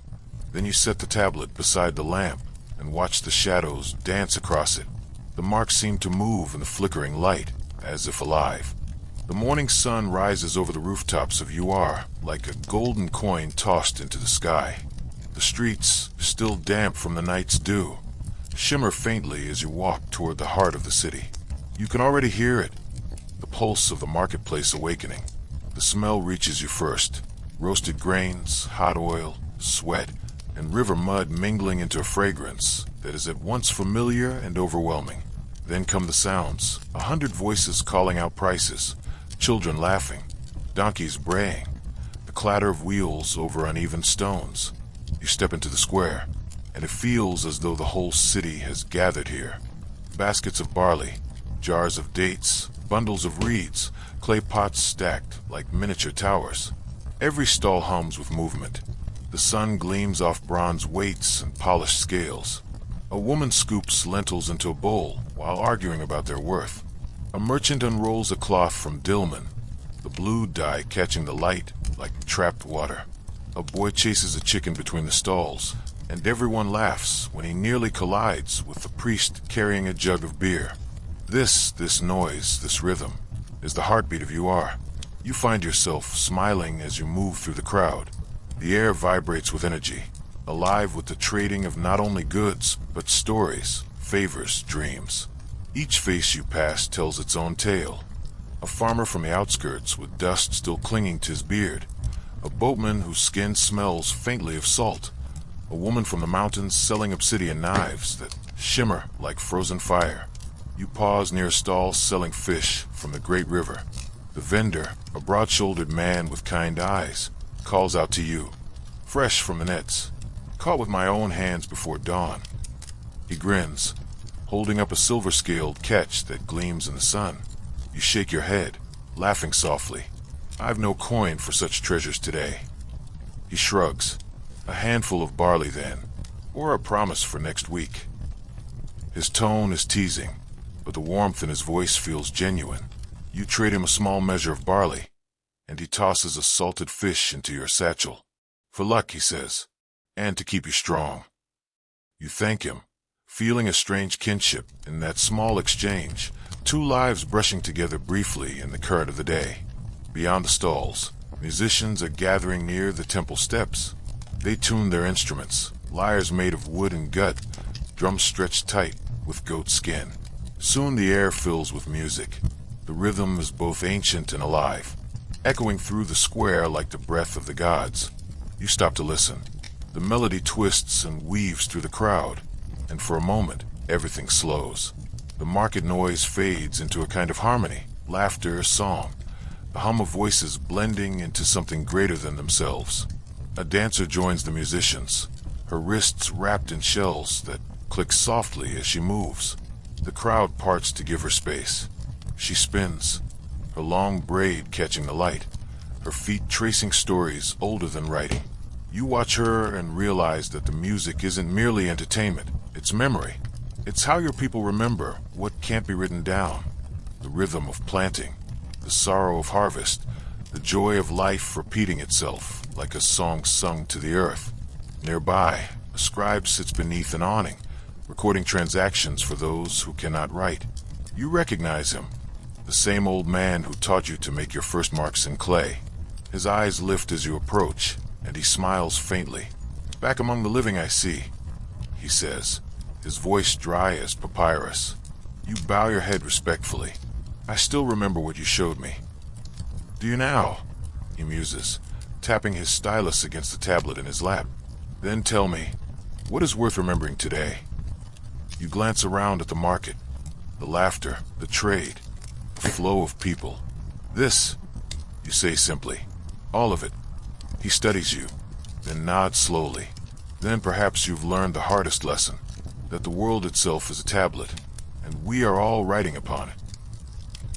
Then you set the tablet beside the lamp and watch the shadows dance across it. The marks seem to move in the flickering light, as if alive. The morning sun rises over the rooftops of UR like a golden coin tossed into the sky. The streets, still damp from the night's dew, shimmer faintly as you walk toward the heart of the city. You can already hear it, the pulse of the marketplace awakening. The smell reaches you first, roasted grains, hot oil, sweat, and river mud mingling into a fragrance that is at once familiar and overwhelming. Then come the sounds, 100 voices calling out prices, children laughing, donkeys braying, the clatter of wheels over uneven stones. You step into the square, and it feels as though the whole city has gathered here. Baskets of barley, jars of dates, bundles of reeds, clay pots stacked like miniature towers. Every stall hums with movement. The sun gleams off bronze weights and polished scales. A woman scoops lentils into a bowl while arguing about their worth. A merchant unrolls a cloth from Dillman, the blue dye catching the light like trapped water. A boy chases a chicken between the stalls, and everyone laughs when he nearly collides with the priest carrying a jug of beer. This noise, this rhythm, is the heartbeat of UR. You find yourself smiling as you move through the crowd. The air vibrates with energy, alive with the trading of not only goods, but stories, favors, dreams. Each face you pass tells its own tale. A farmer from the outskirts with dust still clinging to his beard. A boatman whose skin smells faintly of salt. A woman from the mountains selling obsidian knives that shimmer like frozen fire. You pause near a stall selling fish from the great river. The vendor, a broad-shouldered man with kind eyes, calls out to you, fresh from the nets, caught with my own hands before dawn. He grins, holding up a silver-scaled catch that gleams in the sun. You shake your head, laughing softly. I've no coin for such treasures today. He shrugs. A handful of barley then, or a promise for next week. His tone is teasing, but the warmth in his voice feels genuine. You trade him a small measure of barley, and he tosses a salted fish into your satchel. For luck, he says, and to keep you strong. You thank him, feeling a strange kinship in that small exchange, two lives brushing together briefly in the current of the day. Beyond the stalls, musicians are gathering near the temple steps. They tune their instruments, lyres made of wood and gut, drums stretched tight with goat skin. Soon the air fills with music. The rhythm is both ancient and alive, echoing through the square like the breath of the gods. You stop to listen. The melody twists and weaves through the crowd, and for a moment, everything slows. The market noise fades into a kind of harmony, laughter, song, the hum of voices blending into something greater than themselves. A dancer joins the musicians, her wrists wrapped in shells that click softly as she moves. The crowd parts to give her space. She spins, her long braid catching the light, her feet tracing stories older than writing. You watch her and realize that the music isn't merely entertainment, it's memory. It's how your people remember what can't be written down. The rhythm of planting, the sorrow of harvest, the joy of life repeating itself like a song sung to the earth. Nearby, a scribe sits beneath an awning, recording transactions for those who cannot write. You recognize him, the same old man who taught you to make your first marks in clay. His eyes lift as you approach, and he smiles faintly. "Back among the living, I see," he says, his voice dry as papyrus. You bow your head respectfully. "I still remember what you showed me." "Do you now?" he muses, tapping his stylus against the tablet in his lap. "Then tell me, what is worth remembering today?" You glance around at the market, the laughter, the trade, the flow of people. "This," you say simply, "all of it." He studies you, then nods slowly. "Then perhaps you've learned the hardest lesson, that the world itself is a tablet, and we are all writing upon it."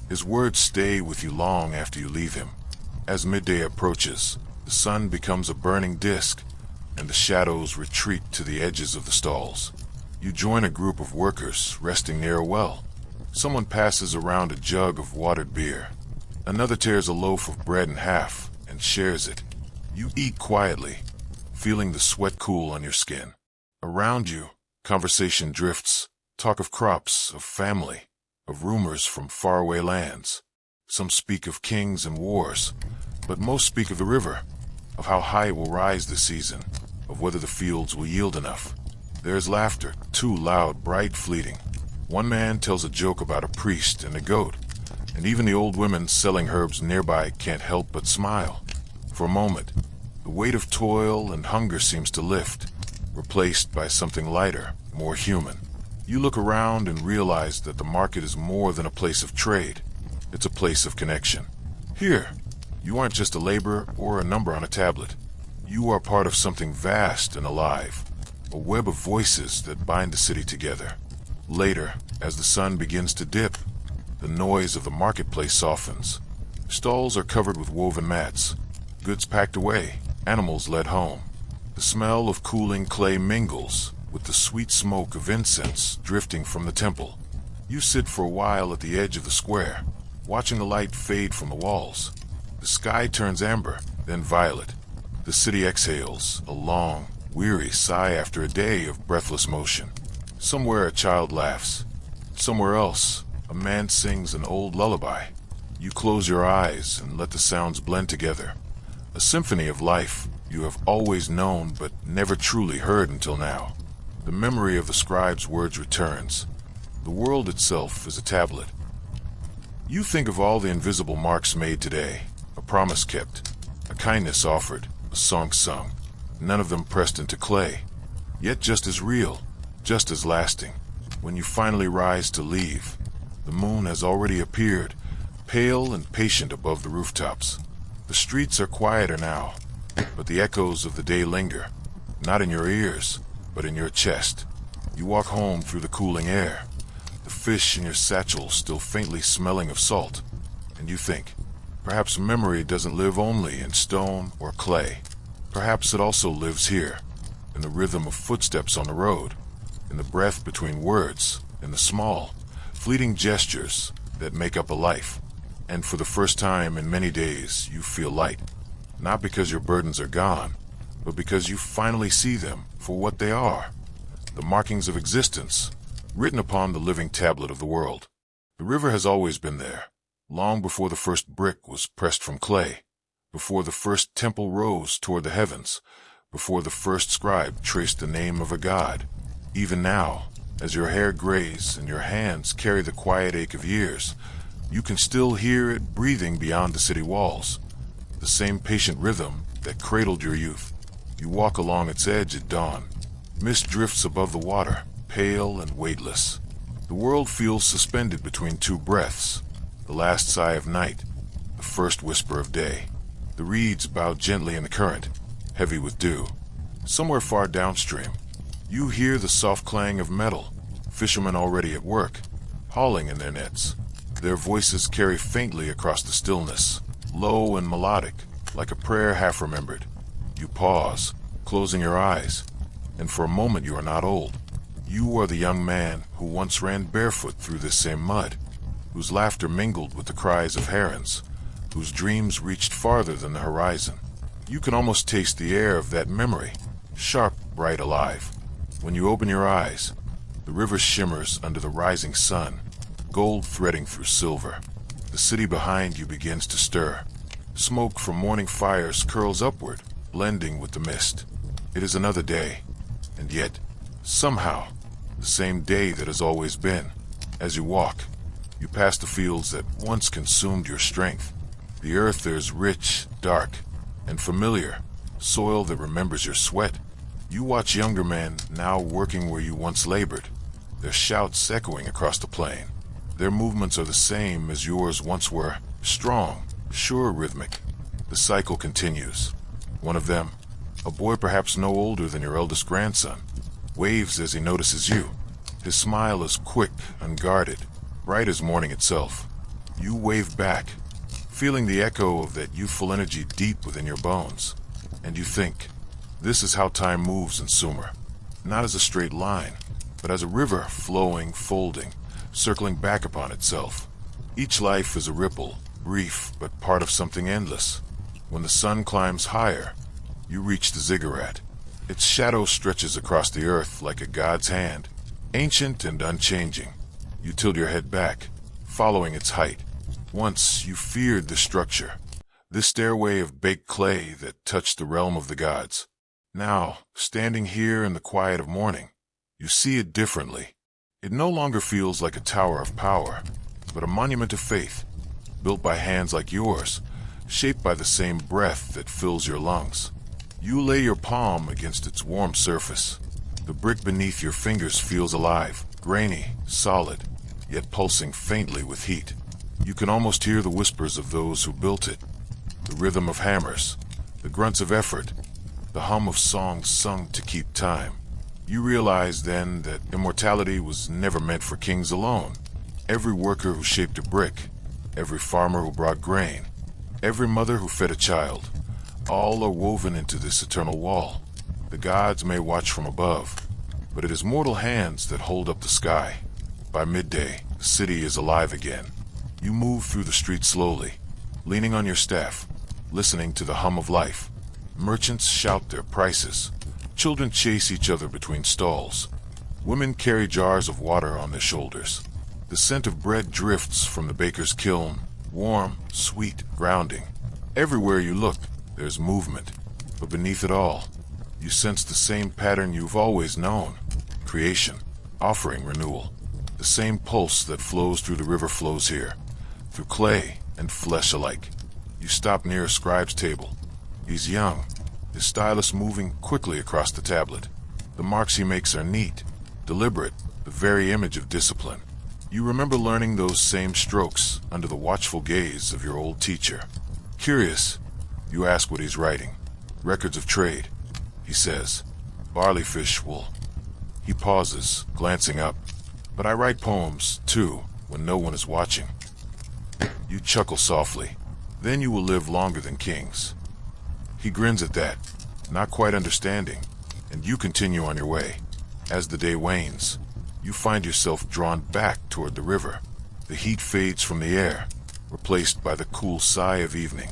His words stay with you long after you leave him. As midday approaches, the sun becomes a burning disk, and the shadows retreat to the edges of the stalls. You join a group of workers resting near a well. Someone passes around a jug of watered beer. Another tears a loaf of bread in half and shares it. You eat quietly, feeling the sweat cool on your skin. Around you, conversation drifts, talk of crops, of family, of rumors from faraway lands. Some speak of kings and wars, but most speak of the river, of how high it will rise this season, of whether the fields will yield enough. There is laughter, too loud, bright, fleeting. One man tells a joke about a priest and a goat, and even the old women selling herbs nearby can't help but smile. For a moment, the weight of toil and hunger seems to lift, replaced by something lighter, more human. You look around and realize that the market is more than a place of trade. It's a place of connection. Here, you aren't just a laborer or a number on a tablet. You are part of something vast and alive, a web of voices that bind the city together. Later, as the sun begins to dip, the noise of the marketplace softens. Stalls are covered with woven mats, goods packed away, animals led home. The smell of cooling clay mingles with the sweet smoke of incense drifting from the temple. You sit for a while at the edge of the square, watching the light fade from the walls. The sky turns amber, then violet. The city exhales, a long, weary sigh after a day of breathless motion. Somewhere a child laughs. Somewhere else, a man sings an old lullaby. You close your eyes and let the sounds blend together. A symphony of life you have always known but never truly heard until now. The memory of the scribe's words returns. The world itself is a tablet. You think of all the invisible marks made today, a promise kept, a kindness offered, a song sung, none of them pressed into clay, yet just as real, just as lasting. When you finally rise to leave, the moon has already appeared, pale and patient above the rooftops. The streets are quieter now, but the echoes of the day linger, not in your ears, but in your chest. You walk home through the cooling air, the fish in your satchel still faintly smelling of salt, and you think, perhaps memory doesn't live only in stone or clay. Perhaps it also lives here, in the rhythm of footsteps on the road, in the breath between words, in the small, fleeting gestures that make up a life. And for the first time in many days, you feel light, not because your burdens are gone, but because you finally see them for what they are, the markings of existence, written upon the living tablet of the world. The river has always been there, long before the first brick was pressed from clay, before the first temple rose toward the heavens, before the first scribe traced the name of a god. Even now, as your hair grays and your hands carry the quiet ache of years, you can still hear it breathing beyond the city walls, the same patient rhythm that cradled your youth. You walk along its edge at dawn. Mist drifts above the water, pale and weightless. The world feels suspended between two breaths, the last sigh of night, the first whisper of day. The reeds bow gently in the current, heavy with dew. Somewhere far downstream, you hear the soft clang of metal, fishermen already at work, hauling in their nets. Their voices carry faintly across the stillness, low and melodic, like a prayer half-remembered. You pause, closing your eyes, and for a moment you are not old. You are the young man who once ran barefoot through this same mud, whose laughter mingled with the cries of herons, whose dreams reached farther than the horizon. You can almost taste the air of that memory, sharp, bright, alive. When you open your eyes, the river shimmers under the rising sun, gold threading through silver. The city behind you begins to stir. Smoke from morning fires curls upward, blending with the mist. It is another day, and yet, somehow, the same day that has always been. As you walk, you pass the fields that once consumed your strength. The earth there is rich, dark, and familiar, soil that remembers your sweat. You watch younger men now working where you once labored, their shouts echoing across the plain. Their movements are the same as yours once were, strong, sure, rhythmic. The cycle continues. One of them, a boy perhaps no older than your eldest grandson, waves as he notices you. His smile is quick, unguarded, bright as morning itself. You wave back, feeling the echo of that youthful energy deep within your bones. And you think, this is how time moves in Sumer. Not as a straight line, but as a river flowing, folding, circling back upon itself. Each life is a ripple, brief, but part of something endless. When the sun climbs higher, you reach the ziggurat. Its shadow stretches across the earth like a god's hand, ancient and unchanging. You tilt your head back, following its height. Once you feared the structure, this stairway of baked clay that touched the realm of the gods. Now, standing here in the quiet of morning, you see it differently. It no longer feels like a tower of power, but a monument of faith, built by hands like yours, shaped by the same breath that fills your lungs. You lay your palm against its warm surface. The brick beneath your fingers feels alive, grainy, solid, yet pulsing faintly with heat. You can almost hear the whispers of those who built it, the rhythm of hammers, the grunts of effort, the hum of songs sung to keep time. You realize then that immortality was never meant for kings alone. Every worker who shaped a brick, every farmer who brought grain, every mother who fed a child, all are woven into this eternal wall. The gods may watch from above, but it is mortal hands that hold up the sky. By midday, the city is alive again. You move through the streets slowly, leaning on your staff, listening to the hum of life. Merchants shout their prices. Children chase each other between stalls. Women carry jars of water on their shoulders. The scent of bread drifts from the baker's kiln, warm, sweet, grounding. Everywhere you look, there's movement. But beneath it all, you sense the same pattern you've always known. Creation, offering renewal. The same pulse that flows through the river flows here, through clay and flesh alike. You stop near a scribe's table. He's young, his stylus moving quickly across the tablet. The marks he makes are neat, deliberate, the very image of discipline. You remember learning those same strokes under the watchful gaze of your old teacher. Curious, you ask what he's writing. Records of trade, he says. Barleyfish wool. He pauses, glancing up. But I write poems, too, when no one is watching. You chuckle softly. Then you will live longer than kings. He grins at that, not quite understanding, and you continue on your way. As the day wanes, you find yourself drawn back toward the river. The heat fades from the air, replaced by the cool sigh of evening.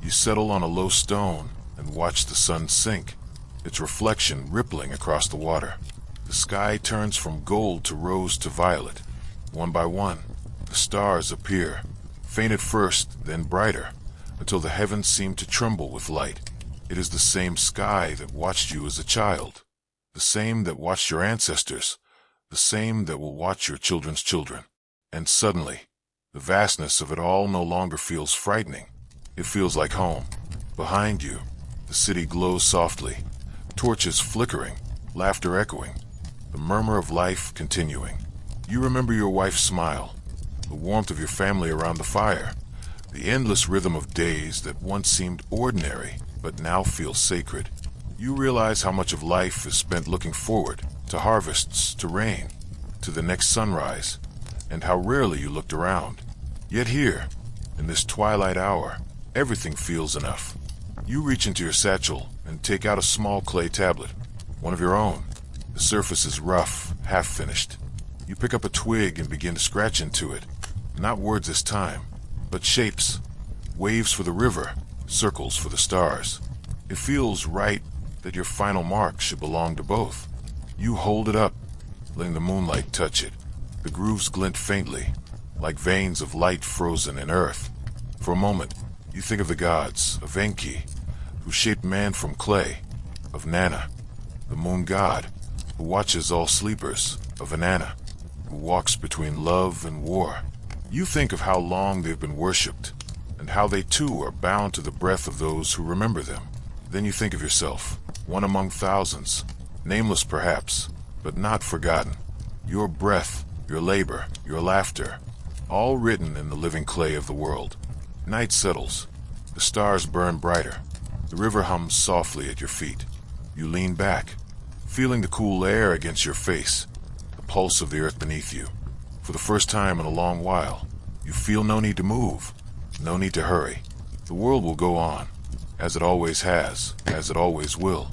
You settle on a low stone and watch the sun sink, its reflection rippling across the water. The sky turns from gold to rose to violet. One by one, the stars appear, faint at first, then brighter, until the heavens seem to tremble with light. It is the same sky that watched you as a child, the same that watched your ancestors, the same that will watch your children's children. And suddenly, the vastness of it all no longer feels frightening. It feels like home. Behind you, the city glows softly, torches flickering, laughter echoing, the murmur of life continuing. You remember your wife's smile, the warmth of your family around the fire, the endless rhythm of days that once seemed ordinary but now feel sacred. You realize how much of life is spent looking forward, to harvests, to rain, to the next sunrise, and how rarely you looked around. Yet here, in this twilight hour, everything feels enough. You reach into your satchel and take out a small clay tablet, one of your own. The surface is rough, half-finished. You pick up a twig and begin to scratch into it. Not words this time, but shapes. Waves for the river, circles for the stars. It feels right that your final mark should belong to both. You hold it up, letting the moonlight touch it. The grooves glint faintly, like veins of light frozen in earth. For a moment, You think of the gods, of Enki, who shaped man from clay, of Nana, the moon god, who watches all sleepers, of Inanna, who walks between love and war. You think of how long they've been worshipped, and how they too are bound to the breath of those who remember them. Then you think of yourself, one among thousands, nameless perhaps, but not forgotten. Your breath, your labor, your laughter, all written in the living clay of the world. Night settles. The stars burn brighter. The river hums softly at your feet. You lean back, feeling the cool air against your face, the pulse of the earth beneath you. For the first time in a long while, you feel no need to move, no need to hurry. The world will go on, as it always has, as it always will.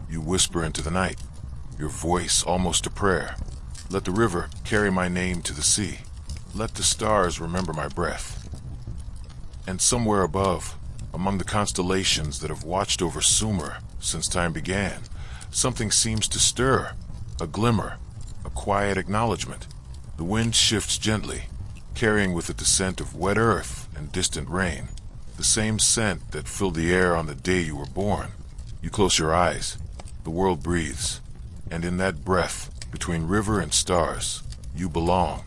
You whisper into the night, your voice almost a prayer. Let the river carry my name to the sea. Let the stars remember my breath. And somewhere above, among the constellations that have watched over Sumer since time began, something seems to stir, a glimmer, a quiet acknowledgement. The wind shifts gently, carrying with it the scent of wet earth and distant rain, the same scent that filled the air on the day you were born. You close your eyes, the world breathes, and in that breath, between river and stars, you belong.